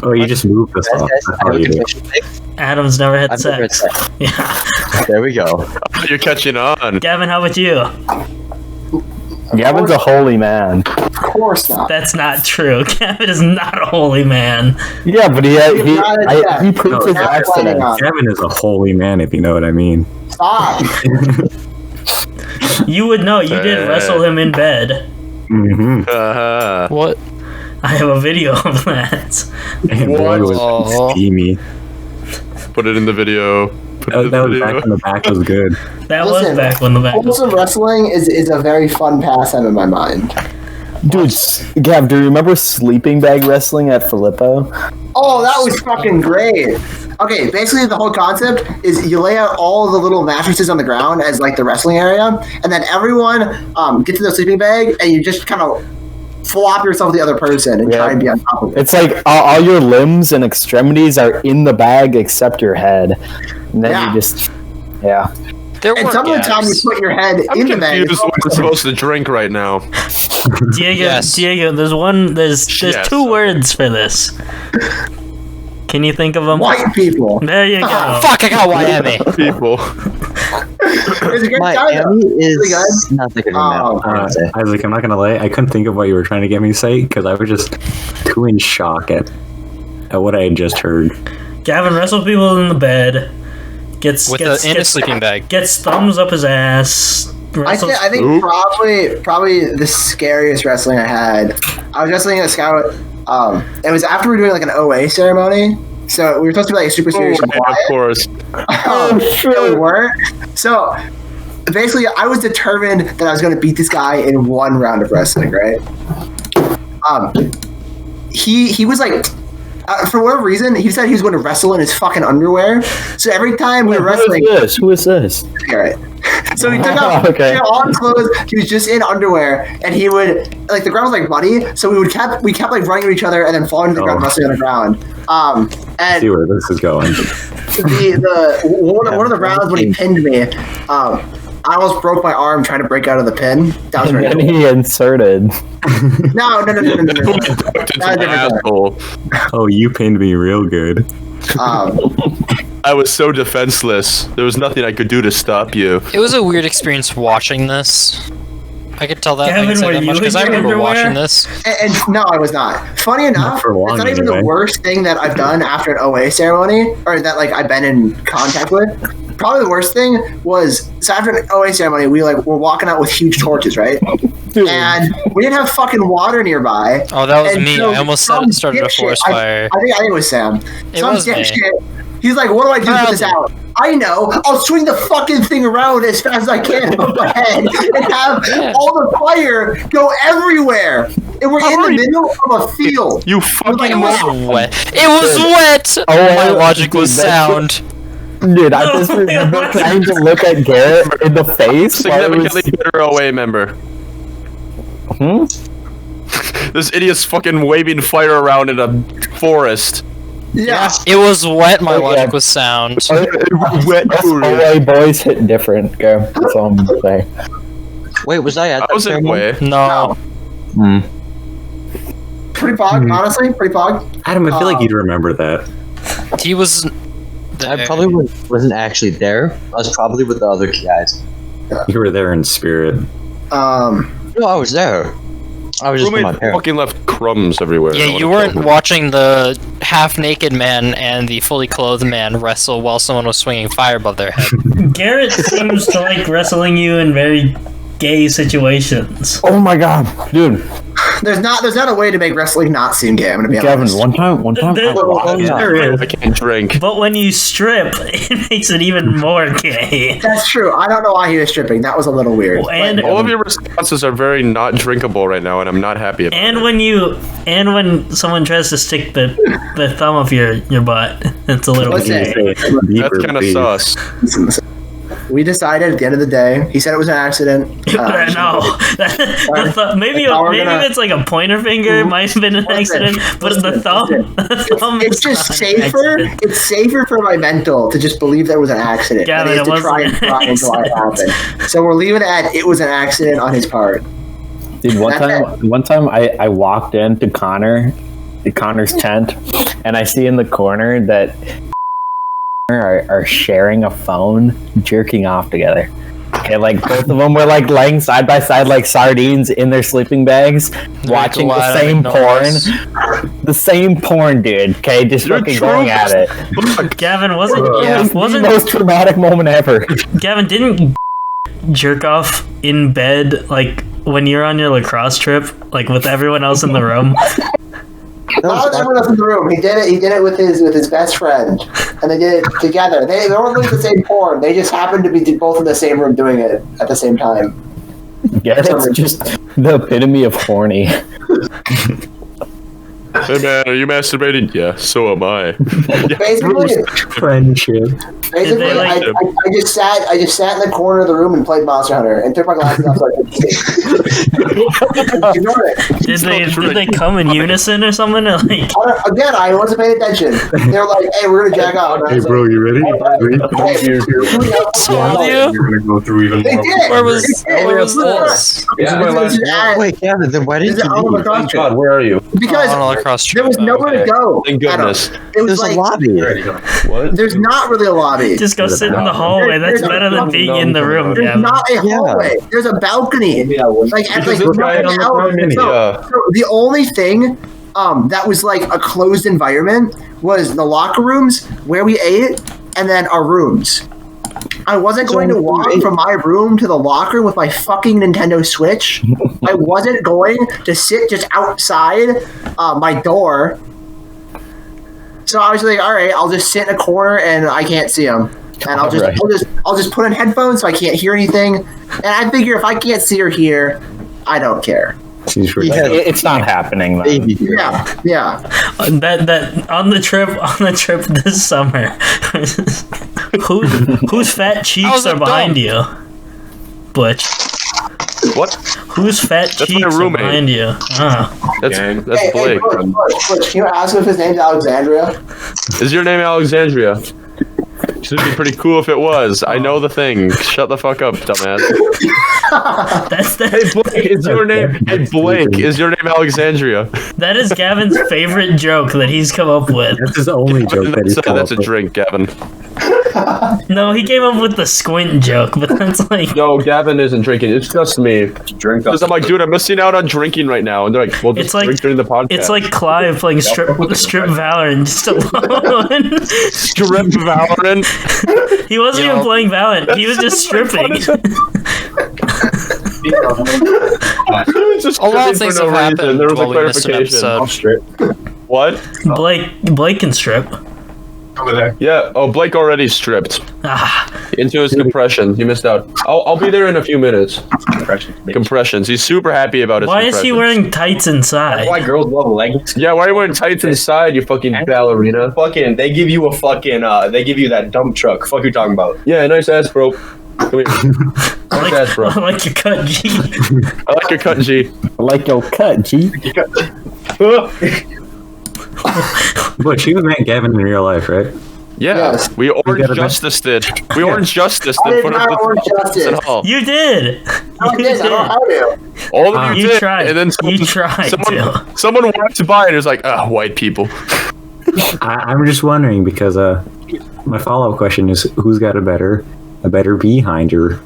Oh, you just moved this Guys, off. guys, That's I how have a you do. confession to make. Adam's never had I've never had sex. sex. Yeah. There we go. You're catching on. Gavin, how about you? Gavin's a holy man. Of course not. That's not true. Gavin is not a holy man. Yeah, but he Not a check. he proved his Not accident. planning on. Gavin is a holy man, if you know what I mean. Stop. You would know. You did wrestle him in bed. Mm-hmm. What? I have a video of that. And boy, was What? steamy. Put it in the video. Put it in That the was back video. when the back was good. That Listen, was back when the back was. Wholesome wrestling is a very fun pastime in my mind. Dude, Gav, do you remember sleeping bag wrestling at Filippo? Oh, that was fucking great. Okay, basically the whole concept is you lay out all the little mattresses on the ground as like the wrestling area, and then everyone gets to the sleeping bag, and you just kind of flop yourself to the other person and Yeah. try and be on top of it. It's like all your limbs and extremities are in the bag except your head, and then Yeah. you just yeah. There And were some of the time you gaps. put your head I'm in the bag. confused what we're supposed to drink right now. Diego, Yes. Diego, there's Yes, two okay. words for this. Can you think of them? White people. There you go. Fuck, I got Miami. People. It's a great time, though. Miami Really is good. not that good of a map. I would say. Isaac, I'm not gonna lie, I couldn't think of what you were trying to get me to say because I was just too in shock at what I had just heard. Gavin wrestles people in the bed. In a sleeping bag. Gets thumbs up his ass. Wrestles, I think Ooh. probably the scariest wrestling I had. I was wrestling at a scout. It was after we were doing like an OA ceremony, so we were supposed to be like super serious and Of quiet. course. No, we weren't. So basically, I was determined that I was going to beat this guy in one round of wrestling. Right? He was like. For whatever reason, he decided he was going to wrestle in his fucking underwear. So every time we were wrestling, Who is this? Alright. So he took off Okay. all his clothes. He was just in underwear, and he would like the ground was like muddy. So we kept like running at each other and then falling to the ground, wrestling on the ground. And See where this is going. one of the rounds when he pinned me, I almost broke my arm trying to break out of the pin. That was And then very he inserted. no. Ducked into That was my different. asshole. Oh, you pinned me real good. I was so defenseless. There was nothing I could do to stop you. It was a weird experience watching this. I could tell that Gavin, I can say were that you much because in I your remember underwear? watching this. And no, I was not. Funny enough, for long, it's not even anyway. the worst thing that I've done after an OA ceremony, or that like I've been in contact with. probably the worst thing was, so after an OA ceremony, we're walking out with huge torches, right? And we didn't have fucking water nearby. Oh, that was And me. so I almost some started a dipshit- forest fire. I think it was Sam. It Some was me. dipshit. He's like, what do I do to put this out? I know. I'll swing the fucking thing around as fast as I can above my head and have all the fire go everywhere. And we're in the middle of a field. You Like, fucking It was moron. wet. It was wet. Oh, My logic was dude, that's- sound. Dude, I just remember trying to look at Garrett in the face while it was... Significantly better OA member. Hmm? This idiot's fucking waving fire around in a forest. Yeah. It was wet. My Oh, yeah. logic was sound. Wet Us OA boys hit different, okay? That's all I'm gonna say. Wait, was I at I that was in ceremony? way. No. Hmm. Pretty pog, honestly. Pretty pog. Adam, I feel like you'd remember that. He was. I probably wasn't actually there. I was probably with the other guys. You were there in spirit. No, I was there. I was just with my Roommate parents. fucking left crumbs everywhere. Yeah, I you wanna weren't kill him. watching the half-naked man and the fully clothed man wrestle while someone was swinging fire above their head. Garrett seems to like wrestling you in very gay situations. Oh my god, dude. There's not a way to make wrestling not seem gay. I'm gonna be Gavin, honest. one time There- I watched there is. I can't drink. But when you strip, it makes it even more gay. That's true. I don't know why he was stripping. That was a little weird. And All of your responses are very not drinkable right now, and I'm not happy about it. when someone tries to stick the thumb up your butt, it's a little What's gay. That's kind of sus. We decided at the end of the day. He said it was an accident. No, maybe Now we're gonna- it's like a pointer finger. It might have been an Listen, accident, but listen, the thumb, listen. the thumb It's is just not an safer. accident. It's safer for my mental to just believe there was an accident Yeah, than it is but it to try and wasn't pry an into why it happened. So we're leaving it at it was an accident on his part. Dude, That's one time I walked into Connor's tent, and I see in the corner that are sharing a phone, jerking off together. Okay, like both of them were like laying side by side like sardines in their sleeping bags, watching the loud same noise. porn. The same porn, dude. Okay, just You're fucking true. going at it. Gavin wasn't. It was the Wasn't most traumatic moment ever. Gavin didn't jerk off in bed like when you're on your lacrosse trip, like with everyone else in the room. Not with everyone else in the room. He did it. He did it with his best friend, and they did it together. They weren't doing the same porn. They just happened to be both in the same room doing it at the same time. Yeah, it's just the epitome of horny. Hey man, are you masturbating? Yeah, so am I. Basically, Friendship. basically, they like- I just sat in the corner of the room and played Monster Hunter and took my glasses off so I couldn't see. Ignored it. Did they come in unison or something? Or like, Again, I wasn't paying attention. They were like, "Hey, we're gonna jack off." And I was like, you ready? Told you? You're gonna go through even They did it. Where was They did it. this? Wait, Gavin, then why Is didn't it you all leave? across God, where are you? because On a lacrosse there was trip, nowhere to okay. go. Thank Adam. goodness. It was There's like a lobby. What? there's not really a lobby. just go sit in the hallway. That's better than being in the room, There's Gavin. not a hallway. There's a balcony. Like at Because like this guy nothing on the else. balcony, So, yeah. so the only thing that was like a closed environment was the locker rooms where we ate, and then our rooms. I wasn't going to walk from my room to the locker with my fucking Nintendo Switch. I wasn't going to sit just outside my door. So I was like, all right, I'll just sit in a corner and I can't see them. And I'll just put in headphones so I can't hear anything. And I figure if I can't see or hear, I don't care. It's not happening, though. Baby. Yeah. That on the trip this summer. whose fat How's cheeks it are behind done? you? Butch. What? Whose fat my cheeks are roommate. behind you? Ah. That's Hey, Blake. Butch, can you ask him if his name's Alexandria? Is your name Alexandria? Should be pretty cool if it was. I know the thing. Shut the fuck up, dumbass. That's Hey Blake, is your name? Hey Blake, is your name Alexandria? that is Gavin's favorite joke that he's come up with. That's his only joke that he's come That's a up with. drink, Gavin. No, he came up with the squint joke, but that's like. No, Gavin isn't drinking. It's just me. Drink Because I'm like, dude, I'm missing out on drinking right now. And they're like, well, just It's like- drink during the podcast. It's like Clive playing strip Valorant just alone. strip Valorant. He wasn't You even know, playing Valorant. He was just stripping. Just A lot of stripping things for no have happened reason. There was a while we missed an clarification. episode. What? Blake can strip. over there. Yeah. Oh, Blake already stripped Ah, into his compression. He missed out. I'll be there in a few minutes. Compressions, bitch. Compressions. He's super happy about his. why is he compressions. wearing tights inside? Why girls love leggings? Yeah, why are you wearing tights inside, you fucking ballerina? Fucking, they give you a fucking, they give you that dump truck. Fuck you talking about? Yeah, nice ass, bro. Come here. Nice ass, bro. I like your cut, G. I like your cut, G. I like your cut, G. But you met Gavin in real life, right? Yeah, Yes. we orange got a justice did. We orange justice I in did front not of orange the justice. hall. You did. I You did. I don't know how to. All of you You did, tried. and then You tried someone walked by and was like, "Ah, white people." I'm just wondering because my follow-up question is who's got a better behind your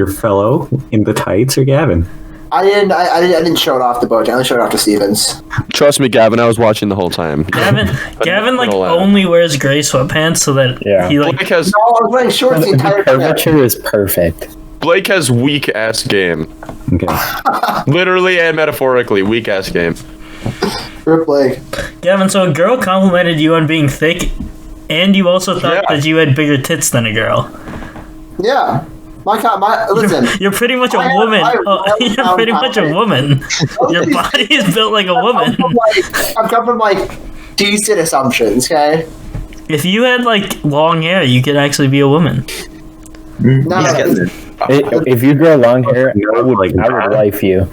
fellow in the tights or Gavin? I didn't show it off to Boach. I only showed it off to Stevens. Trust me, Gavin. I was watching the whole time. Gavin like Gonna laugh. only wears gray sweatpants so that Yeah. he like Blake has No, I was wearing shorts the The entire time. curvature is perfect. Blake has weak ass game. Okay. Literally and metaphorically, weak ass game. Rip Blake. Gavin. So a girl complimented you on being thick, and you also thought Yeah. that you had bigger tits than a girl. Yeah. Listen. You're pretty much a I have- woman. I have Oh, really you're pretty much a confidence. woman. Your body is built like a woman. I've come from decent assumptions. Okay. If you had like long hair, you could actually be a woman. No, He's getting it. If you grow long hair, I would Like I that. would life you.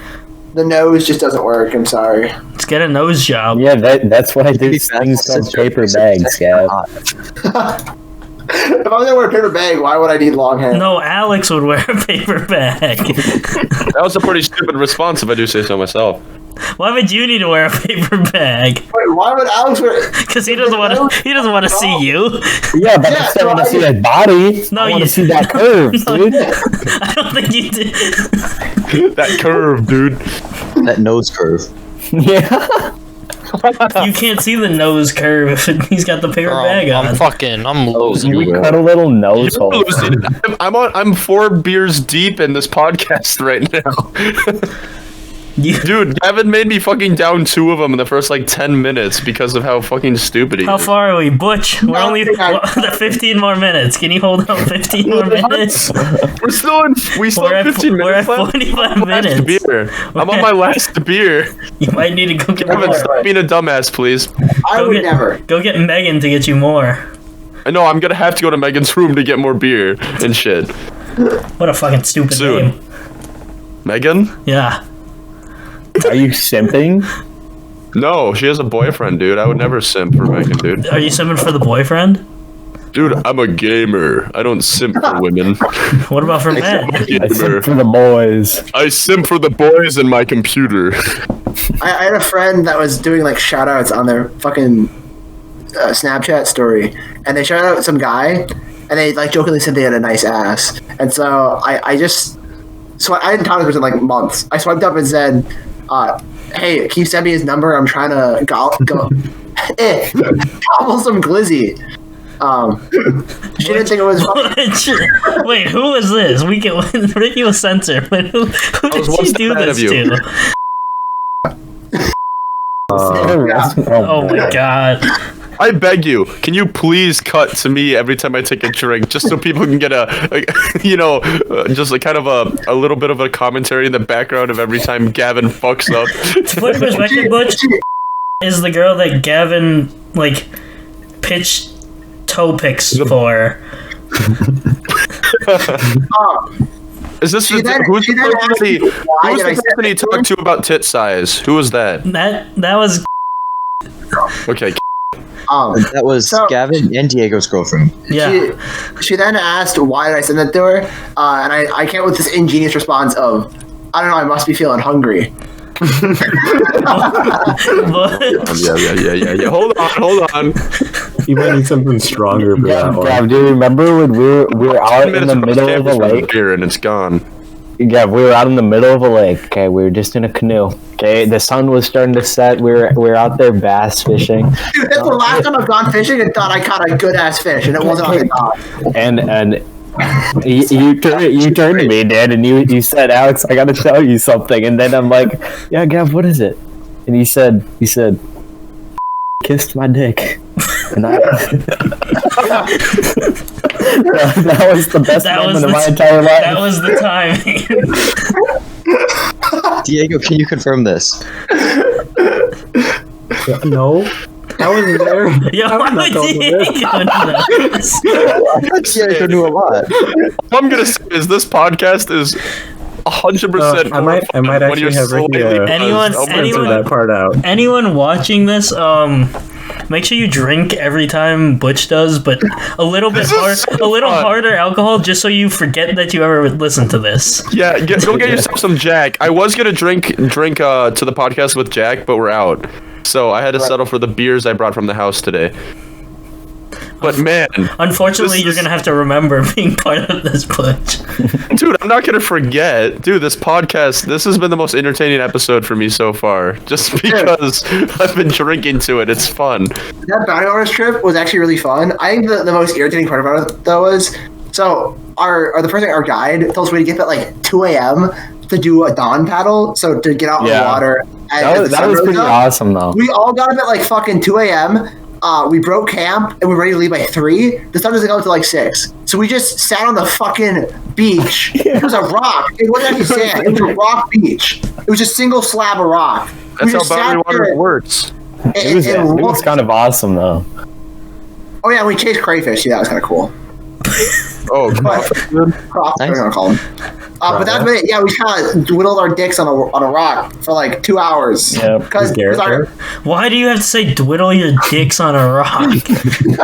the nose just doesn't work. I'm sorry. Let's get a nose job. Yeah, that's why be there's fast things called since paper you're bags, Gav. If I was gonna wear a paper bag, why would I need long hair? No, Alex would wear a paper bag. That was a pretty stupid response, if I do say so myself. Why would you need to wear a paper bag? Wait, why would Alex wear? Because he doesn't want to. He doesn't want to see you. Yeah, but Yeah, I still so want to I- see that body. No, I want you- to see that curve, dude. I don't think you did. That curve, dude. That nose curve. Yeah. You can't see the nose curve if he's got the paper bag on. I'm losing. You cut a little nose You're hole. losing. I'm 4 beers deep in this podcast right now. Dude, Gavin made me fucking down 2 of them in the first 10 minutes because of how fucking stupid he How is. far are we, Butch? We're only I- 15 more minutes. Can you hold out 15 more minutes? We still We're have at 15 we're at minutes left. 45 I'm on my last minutes. beer. I'm on my last beer. You might need to go get Gavin, more. stop being a dumbass, please. I Go would get, never. Go get Megan to get you more. I know I'm gonna have to go to Megan's room to get more beer and shit. What a fucking stupid Soon. name. Megan? Yeah. Are you simping? No, she has a boyfriend, dude. I would never simp for Megan, dude. Are you simming for the boyfriend? Dude, I'm a gamer. I don't simp for women. What about for men? I Gamer. simp for the boys. I simp for the boys in my computer. I had a friend that was doing shout outs on their fucking Snapchat story, and they shouted out some guy, and they jokingly said they had a nice ass, and so I just I didn't talk to this person in months. I swiped up and said, "Hey, can you send me his number? I'm trying to gobble some glizzy." She didn't think it was funny. Wait, who was this? We can Ricky was censored, but who was did one she step do ahead this of you. to? Oh my god. I beg you, can you please cut to me every time I take a drink, just so people can get just kind of a little bit of a commentary in the background of every time Gavin fucks up. To put in perspective, Butch is the girl that Gavin pitched toe picks for. Is this She then- who's she then the asked me why who's did the I send person he it to talked to about tit size? Who was that? That was Okay, That was So- Gavin and Diego's girlfriend. yeah. She then asked why did I send that to her, and I came with this ingenious response of, I don't know, I must be feeling hungry. But yeah. Hold on. You might need something stronger for that one. Gav, do you remember when we were out in the middle of a lake? Beer and it's gone. Yeah, we were out in the middle of a lake. Okay, we were just in a canoe. Okay, the sun was starting to set. We were out there bass fishing. Dude, that's the last time I've gone fishing and thought I caught a good ass fish, and it wasn't on the dock. And you turned to me, Dad, and you said, "Alex, I got to tell you something." And then I'm like, "Yeah, Gav, what is it?" And he said, "Kissed my dick." And that was the best moment of my entire life. That was the timing. Diego, can you confirm this? No. I wasn't there. Yo, why would Diego know this? Diego knew a lot. All I'm gonna say is this podcast is 100%. I might actually have Ricky Anyone- censor that part out. Anyone watching this, make sure you drink every time Butch does, but a little bit harder alcohol, just so you forget that you ever listened to this. Yeah, go get yourself some Jack. I was gonna drink to the podcast with Jack, but we're out, so I had to settle for the beers I brought from the house today. But man, unfortunately, you're gonna have to remember being part of this, Butch. Dude, I'm not gonna forget. Dude, this podcast, this has been the most entertaining episode for me so far. Just because I've been drinking to it. It's fun. That bounty hunters trip was actually really fun. I think the most irritating part about it, though, was so our guide told us we had to get up at like 2 a.m. to do a dawn paddle, so to get out in the water. That was pretty awesome, though. We all got up at like fucking 2 a.m. We broke camp and we were ready to leave by 3. The sun doesn't go until like 6. So we just sat on the fucking beach. It was a rock. It wasn't actually sand. It was a rock beach. It was just single slab of rock. That's how boundary water works. It was kind of awesome, though. Oh yeah, we chased crayfish. Yeah, that was kind of cool. Oh, Crocs, I'm gonna call them. But that's it. Yeah, we kind of dwindled our dicks on a rock for like 2 hours. Yeah, because why do you have to say dwindle your dicks on a rock?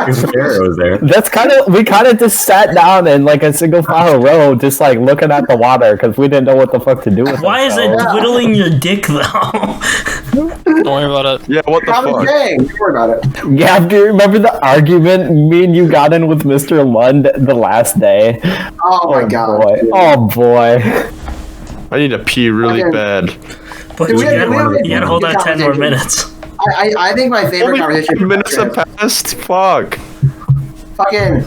Was there. That's we kind of just sat down in like a single file row, just like looking at the water because we didn't know what the fuck to do with it. Why is it dwindling your dick though? Don't worry about it. Yeah, what the fuck? Don't worry about it. Yeah, do you remember the argument me and you got in with Mr. Lund the last day? Oh my god. Boy. Oh boy. I need to pee really bad. But you gotta hold out 10 more minutes. I think my favorite Only conversation. 5 minutes have passed? Fuck. Fucking.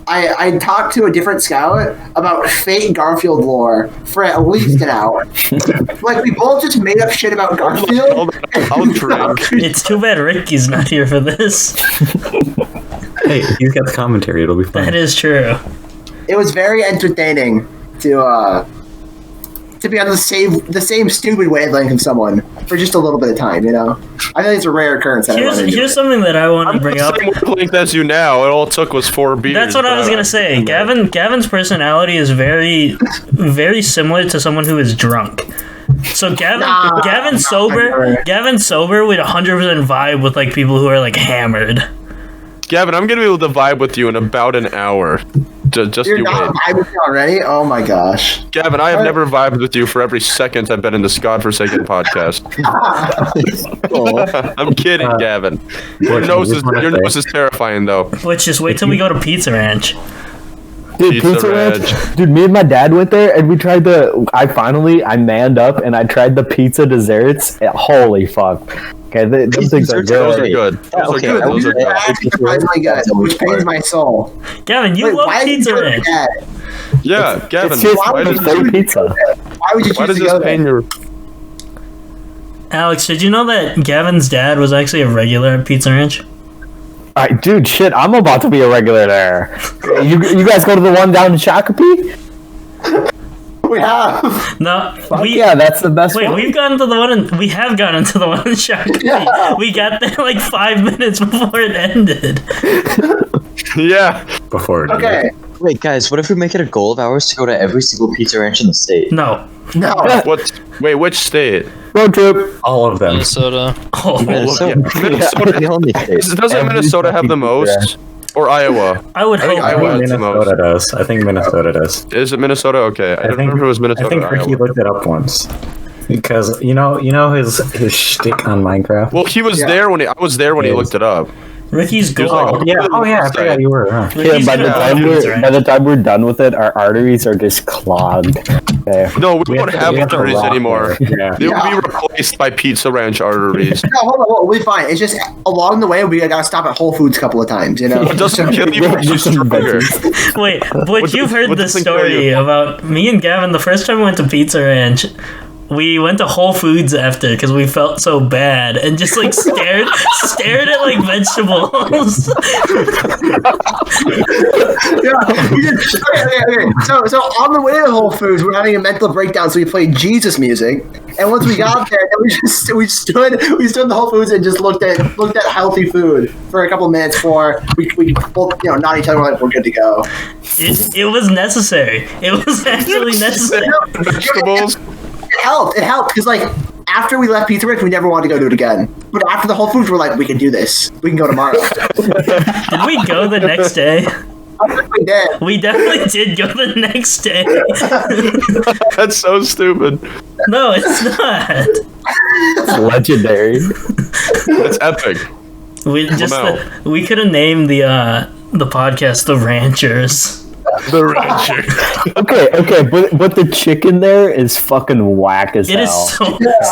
I talked to a different scout about fake Garfield lore for at least an hour. Like, we both just made up shit about Garfield. I'll drink. It's too bad Ricky's not here for this. Hey, he's got the commentary. It'll be fun. That is true. It was very entertaining to be on the same stupid wavelength of someone for just a little bit of time, you know? I think it's a rare occurrence. Here's something that I want to bring up. I'm the same wavelength as you now. It all took was 4 beers. That's what I was gonna say. Gavin's personality is very, very similar to someone who is drunk. So Gavin sober would 100% vibe with like people who are like hammered. Gavin, I'm gonna be able to vibe with you in about an hour. Just You're you not wait. vibing already? Oh my gosh. Gavin, I have never vibed with you for every second I've been in this godforsaken podcast. I'm kidding, Gavin. Your nose is terrifying, though. Let's just wait till we go to Pizza Ranch. Dude, Pizza Ranch. Dude, me and my dad went there and we tried I manned up and I tried the pizza desserts. Holy fuck. Okay, those things are good. Those are good. Those are good. Surprisingly good, which pains my soul. Gavin, you love Pizza Ranch. Yeah, Gavin. It's just pizza. Why would you choose to go there? Alex, did you know that Gavin's dad was actually a regular at Pizza Ranch? Alright, dude, shit, I'm about to be a regular there. You guys go to the one down in Shakopee? We have. No, that's the best one. We have gone into the one in Shakopee. Yeah. We got there like 5 minutes before it ended. Yeah. Before it Okay. Wait, guys, what if we make it a goal of ours to go to every single Pizza Ranch in the state? No. Wait, which state? Road trip. all of them. Minnesota. Oh, Minnesota. Minnesota. The only state. Doesn't Minnesota have the most? Or Iowa? I would hope. Iowa has the most. Minnesota does. I think Minnesota does. Is it Minnesota? Okay, I don't remember if it was Minnesota. I think or Ricky Iowa. looked it up once. Because you know his shtick on Minecraft. Well, he was there when I was there when he looked it up. Ricky's goal. Oh yeah, I forgot you were. Huh? Yeah, Ricky's by the gonna time love we're pizza ranch. by the time we're done with it, our arteries are just clogged. Okay. No, we won't have we to arteries rock anymore. there. Yeah. They will be replaced by Pizza Ranch arteries. No, hold on, we'll be fine. It's just along the way we gotta stop at Whole Foods a couple of times, you know. It doesn't kill you, it's just stronger. Wait, but you've heard what the doesn't kill story you? about me and Gavin. The first time we went to Pizza Ranch, we went to Whole Foods after because we felt so bad and just like stared at like vegetables. Okay. So on the way to Whole Foods, we're having a mental breakdown. So we played Jesus music, and once we got there, then we stood in the Whole Foods and just looked at healthy food for a couple of minutes before we both nod each other like we're good to go. It was necessary. It was actually necessary. Vegetables. It helped because like after we left Pizza Ranch, we never wanted to go do it again. But after the Whole Foods, we're like, we can do this. We can go tomorrow. Did we go the next day? We did. We definitely did go the next day. That's so stupid. No, it's not. It's legendary. That's epic. We could have named the podcast The Ranchers. The Rancher. Okay, but the chicken there is fucking whack as It hell. is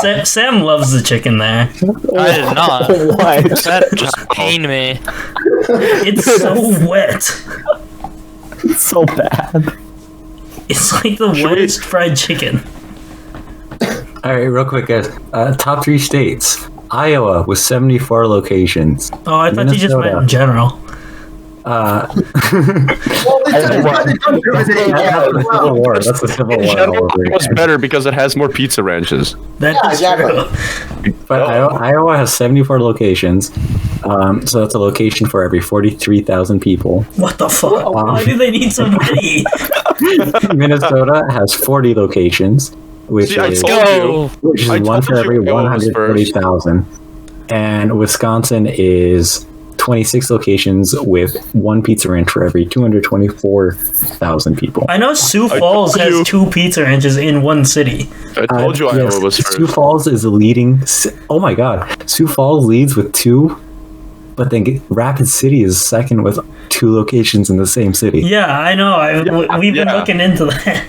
so. Sam loves the chicken there. I did not. Why? That just pained me. It's so wet. It's so bad. It's like the wettest fried chicken. All right, real quick, guys. Top 3 states: Iowa with 74 locations. Oh, I thought you just meant in general. That's the Civil In War. general, it was better because it has more Pizza Ranches. That Yeah, is exactly. true. But Iowa has 74 locations, so that's a location for every 43,000 people. What the fuck? Why do they need so many? Minnesota has 40 locations, which See, I is told you. which is I one told for you every Iowa was first. 140,000. And Wisconsin is 26 locations with one Pizza Ranch for every 224,000 people. I know Sioux I Falls told you. has 2 pizza ranches in one city. I told you Iowa was Sioux first. Falls is the leading. Oh my god. Sioux Falls leads with 2, but then Rapid City is second with 2 locations in the same city. Yeah, I know. We've been Yeah. looking into that.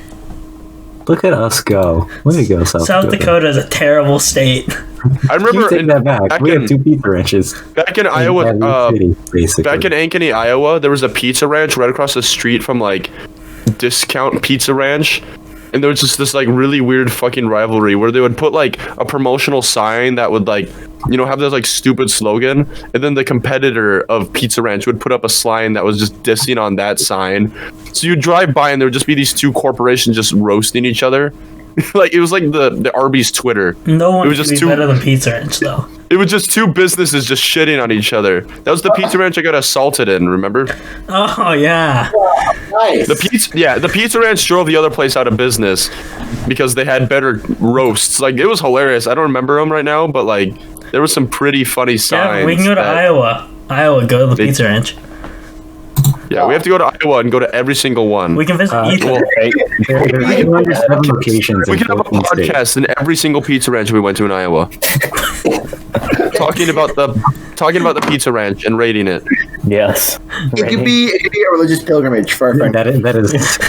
Look at us go. Way to go, South Dakota is a terrible state. I You remember take that back. We have 2 Pizza Ranches. back in in Iowa, every city, basically. back in Ankeny, Iowa, there was a Pizza Ranch right across the street from like Discount Pizza Ranch. And there was just this like really weird fucking rivalry where they would put like a promotional sign that would like, have this like stupid slogan, and then the competitor of Pizza Ranch would put up a sign that was just dissing on that sign. So you drive by and there would just be these 2 corporations just roasting each other. Like it was like the Arby's Twitter. No one It was can just be too- better than Pizza Ranch, though. It was just 2 businesses just shitting on each other. That was the Pizza Ranch I got assaulted in, remember? Oh, yeah. Nice. The Pizza Ranch drove the other place out of business because they had better roasts. Like it was hilarious. I don't remember them right now, but like there was some pretty funny signs. Yeah, we can go to that- Iowa. Go to the Pizza Ranch. Yeah, we have to go to Iowa and go to every single one. We can visit Ethan. well, There's 207 locations We in can have a 14 states. podcast in every single Pizza Ranch we went to in Iowa. talking about the Pizza Ranch and rating it. Yes. It could be a religious pilgrimage for a friend. That is It's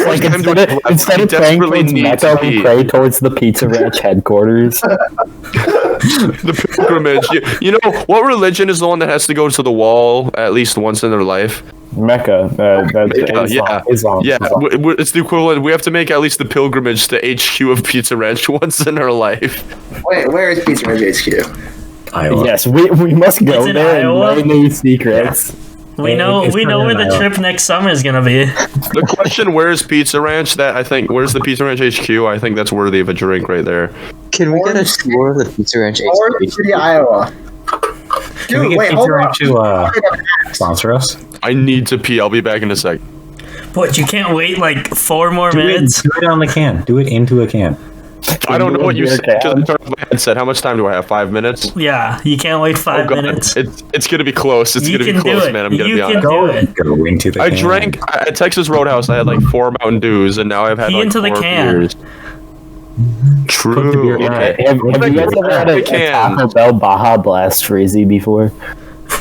like Time to instead of we praying desperately towards need Mecca, to we be. pray towards the Pizza Ranch headquarters. The pilgrimage. You know what religion is the one that has to go to the wall at least once in their life? Mecca. That's Islam. Yeah, it's the equivalent. We have to make at least the pilgrimage to HQ of Pizza Ranch once in our life. Wait, where is Pizza Ranch HQ? Iowa. Yes, we must go It's in there Iowa? and learn these secrets. We know It's where probably the in Iowa. trip next summer is gonna be. The question, where's Pizza Ranch? Where's the Pizza Ranch HQ? I think that's worthy of a drink right there. Can we get a Orange- tour of the Pizza Ranch? Orange City, Iowa. Can we Dude, get wait, Pizza hold on. Ranch to sponsor us? I need to pee. I'll be back in a sec. But you can't wait like 4 more Do minutes. it on the can. Do it into a can. I don't know what you beer said can? because I turned off my headset. How much time do I have? 5 minutes? Yeah, you can't wait 5 God, minutes. It's gonna be close. It's You gonna be can do close, it. man. I'm gonna You be can honest. do it. Go into the I can. drank at Texas Roadhouse. I had like 4 Mountain Dews, and now I've had Pee like into the 4 can. beers. Put the True. beer in Okay. it. Have you guys ever had a can. Taco Bell Baja Blast Frizzy before?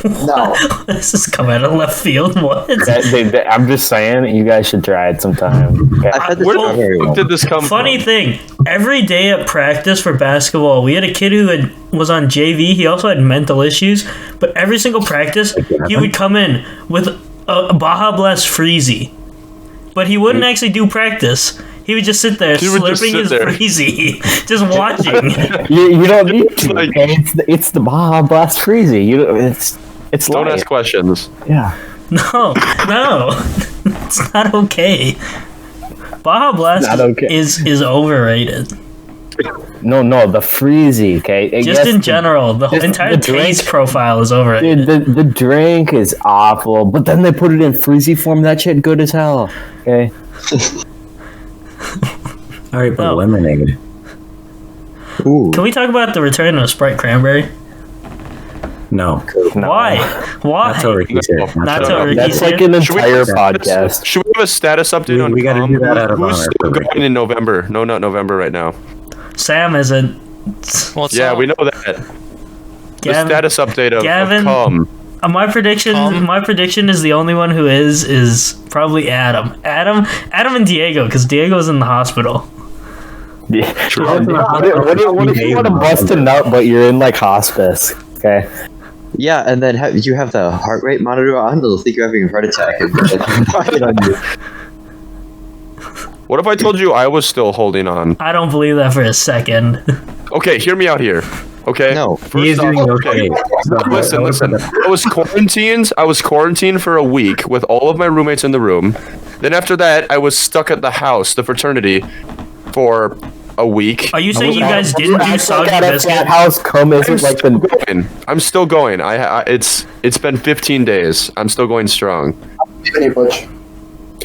No. This is coming out of left field. What? I'm just saying, you guys should try it sometime. Okay? I've had this Where strawberry the fuck one. did this come Funny from? thing, every day at practice for basketball, we had a kid who was on JV. He also had mental issues, but every single practice, he would come in with a Baja Blast Freezy. But he wouldn't actually do practice. He would just sit there, He would just slurping sit his there. Freezy, just watching. You don't need to. Like- Okay? It's the Baja Blast Freezy. It's Don't light. ask questions. Yeah. No, it's not okay. Baja Blast Not okay. is overrated. No, the Freezy. Okay. Just in general, the entire the drink- taste profile is overrated. Dude, the drink is awful, but then they put it in Freezy form. That shit good as hell. Okay. All right, but Oh. lemonade. Ooh. Can we talk about the return of Sprite Cranberry? No, Why? Why? that's over here. Not So, over That's here. like an Should we- entire podcast. Should we have a status update on We gotta do that out of who's honor still for going in November? No, not November right now. Sam isn't. What's Yeah, up? we know that. The Gavin, status update of Gavin- come. my prediction. Tom? My prediction is the only one who is probably Adam. Adam and Diego, because Diego's in the hospital. Yeah. What if you want to bust a nut, but you're in like hospice? Okay. Yeah, and then you have the heart rate monitor on. They'll think you're having a heart attack. And it on you. What if I told you I was still holding on? I don't believe that for a second. Okay, hear me out here. Okay. No. First He is off, doing okay. So, Listen. I was quarantined for a week with all of my roommates in the room. Then after that, I was stuck at the house, the fraternity, for a week. Are you saying you guys didn't do soggy That biscuit? house come isn't like still the. going. I'm still going. It's been 15 days. I'm still going strong, Hey, Butch.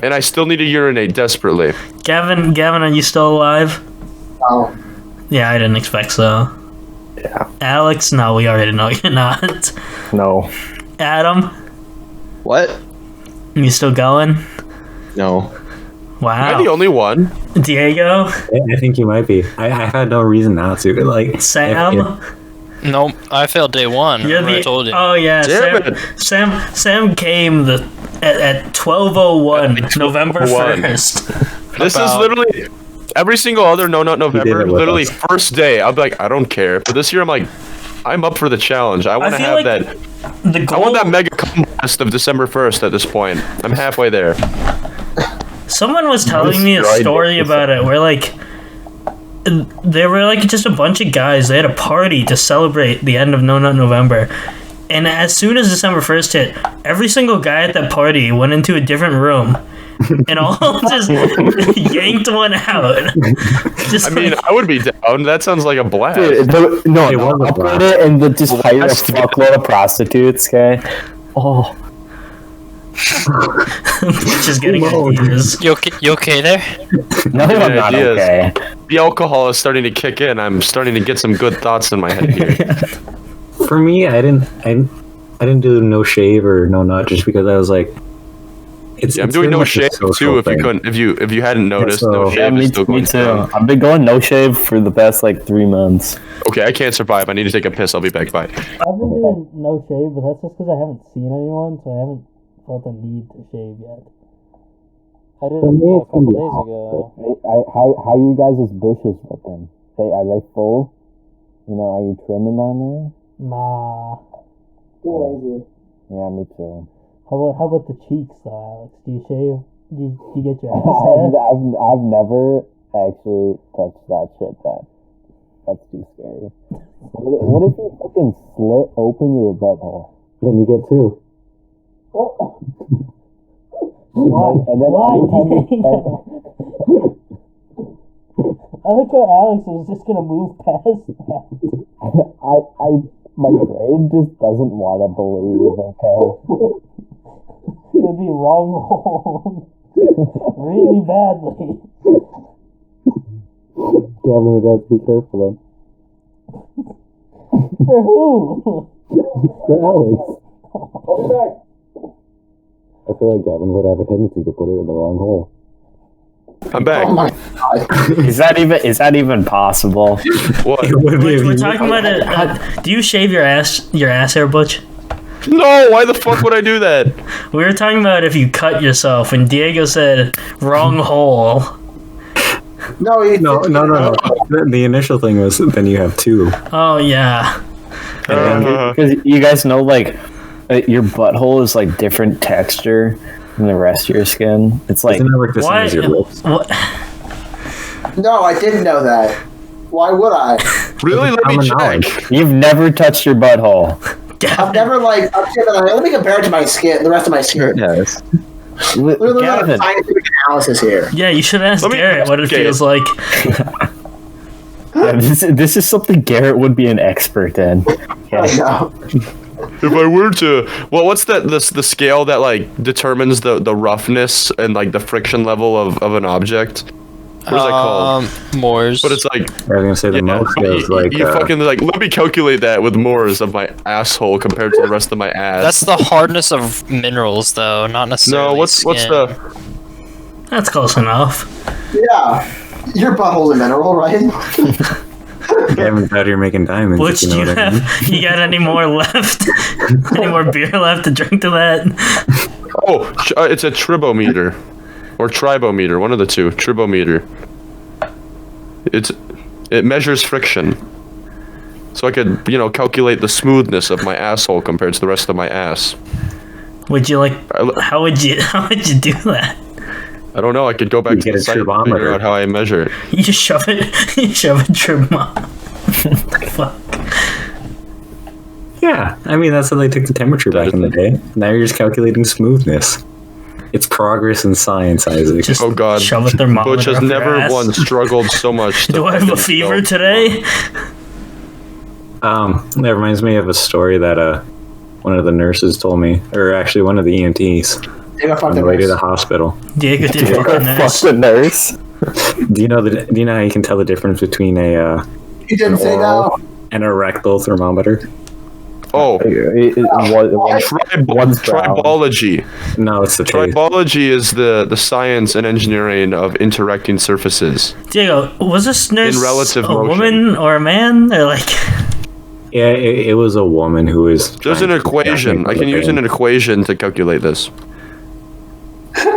and I still need to urinate desperately. Gavin, are you still alive? No. Yeah, I didn't expect so. Yeah. Alex, no, we already know you're not. No. Adam, What? you still going? No. Am I the Wow. only one? Diego, I think you might be. I had no reason not to. Like Sam. Nope, I failed day one. You're I told you. Oh yeah, Damn Sam came at 12:01 November 12:01. 1st. This is About- literally every single other No Nut November. it with Literally us. first day, I'll be like, I don't care. But this year, I'm like, I'm up for the challenge. I want to feel have like that. The I goal. want that mega contest of December 1st. At this point, I'm halfway there. Someone was telling me a Destroyed story it. about it where like there were like just a bunch of guys. They had a party to celebrate the end of No Nut November. And as soon as December 1st hit, every single guy at that party went into a different room and all just yanked one out. Just I mean, like, I would be down. That sounds like a blast. No, It was a upload blast. it and then just hire a Blast. fuckload of prostitutes. Okay. Oh. just getting ideas. You okay there? No, I'm Good not ideas. okay. The alcohol is starting to kick in. I'm starting to get some good thoughts in my head here. For me, I didn't do no shave or no nut just because I was like, it's. Yeah, I'm it's doing very no much a shave social too. If you thing. couldn't, if you hadn't noticed, so- no Yeah, shave is still me going too. strong. I've been going no shave for the past like 3 months. Okay, I can't survive. I need to take a piss. I'll be back. Bye. I've been doing no shave, but that's just because I haven't seen anyone, so I haven't felt the need to shave yet. I did it a couple days ago. How you guys' bushes looking? Are they full? You know, are you trimming on there? Nah. Too lazy. Yeah, me too. How about the cheeks though, Alex? Do you shave? Do you get your ass hair? I've never actually touched that shit. That's too scary. What if you fucking slit open your butthole? Then you get two. And then I like how Alex was just gonna move past that. my brain just doesn't want to believe. Okay. It'd be wrong hole. Really badly. Gavin would have to be careful then. For who? For Alex. I feel like Gavin would have a tendency to put it in the wrong hole. I'm back. Oh my god. Is that even possible? What? It would be if We're you- talking about it. Do you shave your ass hair, Butch? No, why the fuck would I do that? We were talking about if you cut yourself, and Diego said wrong hole. No. The initial thing was then you have two. Oh yeah. Because you guys know, like, your butthole is like different texture than the rest of your skin. It's like, Isn't it like the same as your lips? What? No, I didn't know that. Why would I? Really? Let me Common check. knowledge. you've never touched your butthole. I've never let me compare it to my skin, the rest of my skin. Yes. We're doing a Gavin, scientific analysis here. Yeah, you should ask Let me- Garrett what it okay. feels like. yeah, this is something Garrett would be an expert in. I know. If I were to, well, what's the scale that like determines the roughness and like the friction level of an object? What is that called? Moors. But it's like, I was gonna say the most but is like you fucking like, let me calculate that with Moore's of my asshole compared to the rest of my ass. That's the hardness of minerals, though, not necessarily. no, what's skin. the? That's close enough. Yeah. Your butthole's a mineral, right? Gavin's out here making diamonds. Butch, if do you you know what I mean. have? You got any more left? Any more beer left to drink to that? Oh, it's a tribometer, or tribometer, one of the two. Tribometer. It measures friction, so I could calculate the smoothness of my asshole compared to the rest of my ass. Would you like? How would you do that? I don't know. I could go back You to get the a site and figure tribometer. out how I measure it. You just shove it. You shove a trim on. Fuck. Yeah, I mean that's how they took the temperature back in the day. Now you're just calculating smoothness. It's progress in science, Isaac. Just Oh God, shove a thermometer Butch has up your never ass. once struggled so much. Do I have a fever today? That reminds me of a story that one of the nurses told me, or actually one of the EMTs They got on the way to the hospital. Diego did fuck a fuck nurse. the nurse. Do you know how you can tell the difference between a You didn't say no. and a rectal thermometer? Oh, One's brown. tribology. No, it's the taste. Tribology is the science and engineering of interacting surfaces. Diego, was this nurse In relative a motion. woman or a man? Or like, Yeah, it was a woman who was. There's an trying to equation. I can use an equation to calculate this.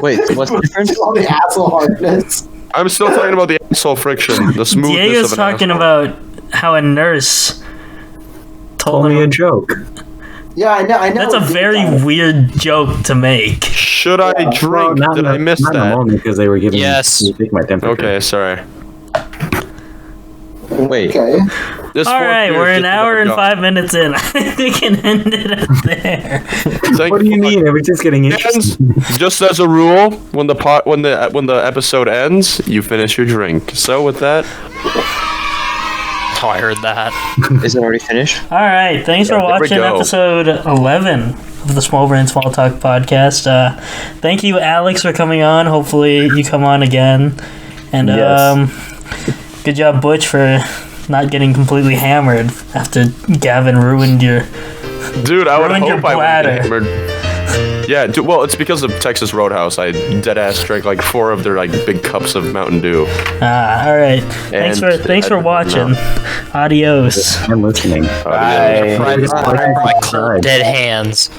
Wait, what's the difference? All the asshole hardness. I'm still talking about the asshole friction, the smoothness Diego's of an talking asshole. about how a nurse told Told me a him. joke. Yeah, I know. That's a very weird joke to make. Should I Well, drink? not Did in I the- miss not in the that? moment because they were giving Yes. me take my temperature. Okay, sorry. Wait, Okay. This All fourth right, beer we're is an just hour about and gone. 5 minutes in. I think we can end it up there. Thank What do you fuck. mean? Everything's getting interesting. And just as a rule, when the episode ends, you finish your drink. So with that, Oh, I heard that. is it already finished? All right, thanks for there we watching go. episode 11 of the Small Brain Small Talk podcast. Thank you, Alex, for coming on. Hopefully, you come on again. And Yes. good job, Butch, for not getting completely hammered after Gavin ruined your. dude, I would Ruined your hope I would bladder. get hammered. Yeah, dude, well, it's because of Texas Roadhouse. I dead ass drank like 4 of their like big cups of Mountain Dew. All right. Thanks And for I- watching. Adios. I'm listening. Bye. Bye. My cold dead hands.